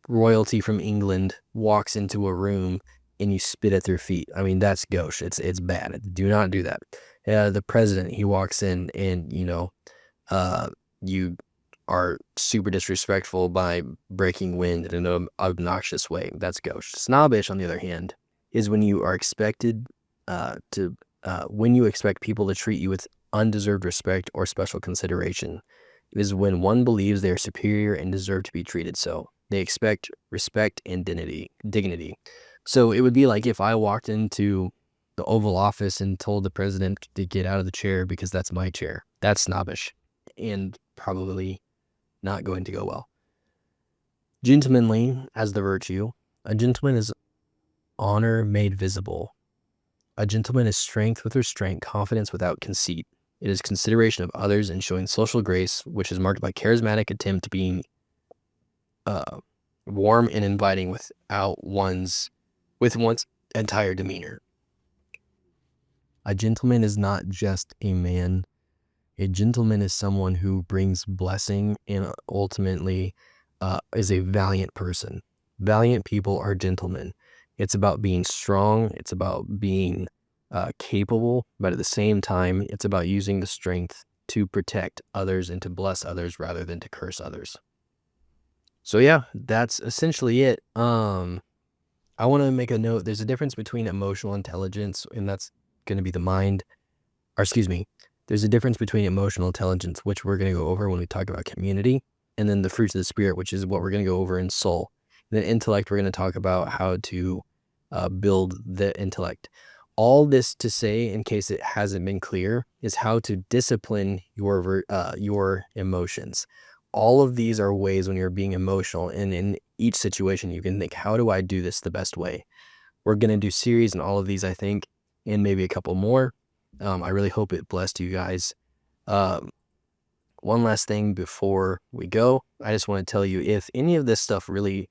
royalty from England walks into a room and you spit at their feet. I mean, that's gauche. It's bad. Do not do that. The president, he walks in and you are super disrespectful by breaking wind in an obnoxious way. That's gauche. Snobbish, on the other hand, is when you are expected when you expect people to treat you with undeserved respect or special consideration. It is when one believes they are superior and deserve to be treated so. They expect respect and dignity. So it would be like if I walked into the Oval Office and told the president to get out of the chair because that's my chair. That's snobbish and probably not going to go well. Gentlemanly as the virtue. A gentleman is honor made visible. A gentleman is strength with restraint, confidence without conceit. It is consideration of others and showing social grace, which is marked by charismatic attempt to being warm and inviting with one's entire demeanor. A gentleman is not just a man. A gentleman is someone who brings blessing and ultimately is a valiant person. Valiant people are gentlemen. It's about being strong. It's about being capable, but at the same time, it's about using the strength to protect others and to bless others rather than to curse others. So yeah, that's essentially it. I want to make a note. There's a difference between emotional intelligence, and that's going to be the mind. There's a difference between emotional intelligence, which we're going to go over when we talk about community, and then the fruits of the Spirit, which is what we're going to go over in soul. And then intellect, we're going to talk about how to build the intellect. All this to say, in case it hasn't been clear, is how to discipline your emotions. All of these are ways when you're being emotional, and in each situation you can think, how do I do this the best way? We're going to do series on all of these, I think, and maybe a couple more. I really hope it blessed you guys. One last thing before we go, I just want to tell you, if any of this stuff really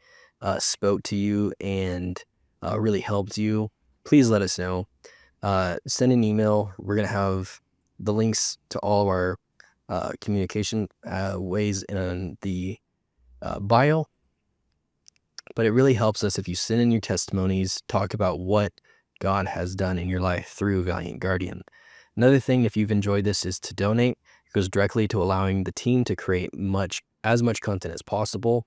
spoke to you and really helped you, please let us know. Send an email. We're going to have the links to all of our communication ways in the bio. But it really helps us if you send in your testimonies, talk about what God has done in your life through Valiant Guardian. Another thing, if you've enjoyed this, is to donate. It goes directly to allowing the team to create as much content as possible.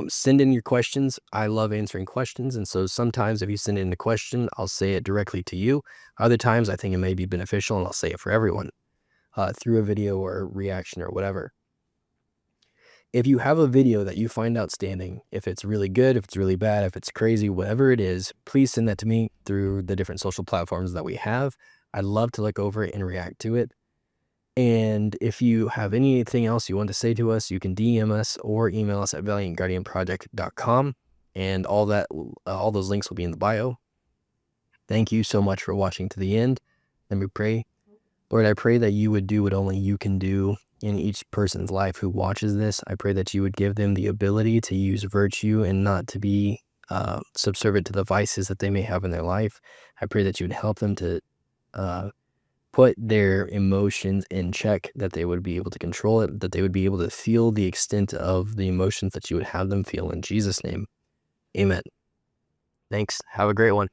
Send in your questions. I love answering questions, and so sometimes if you send in a question, I'll say it directly to you. Other times I think it may be beneficial and I'll say it for everyone through a video or reaction or whatever. If you have a video that you find outstanding, if it's really good, if it's really bad, if it's crazy, whatever it is, please send that to me through the different social platforms that we have. I'd love to look over it and react to it. And if you have anything else you want to say to us, you can DM us or email us at valiantguardianproject.com. and all those links will be in the bio. Thank you so much for watching to the end. Let me pray. Lord, I pray that you would do what only you can do in each person's life who watches this. I pray that you would give them the ability to use virtue and not to be subservient to the vices that they may have in their life. I pray that you would help them to put their emotions in check, that they would be able to control it, that they would be able to feel the extent of the emotions that you would have them feel. In Jesus' name, amen. Thanks. Have a great one.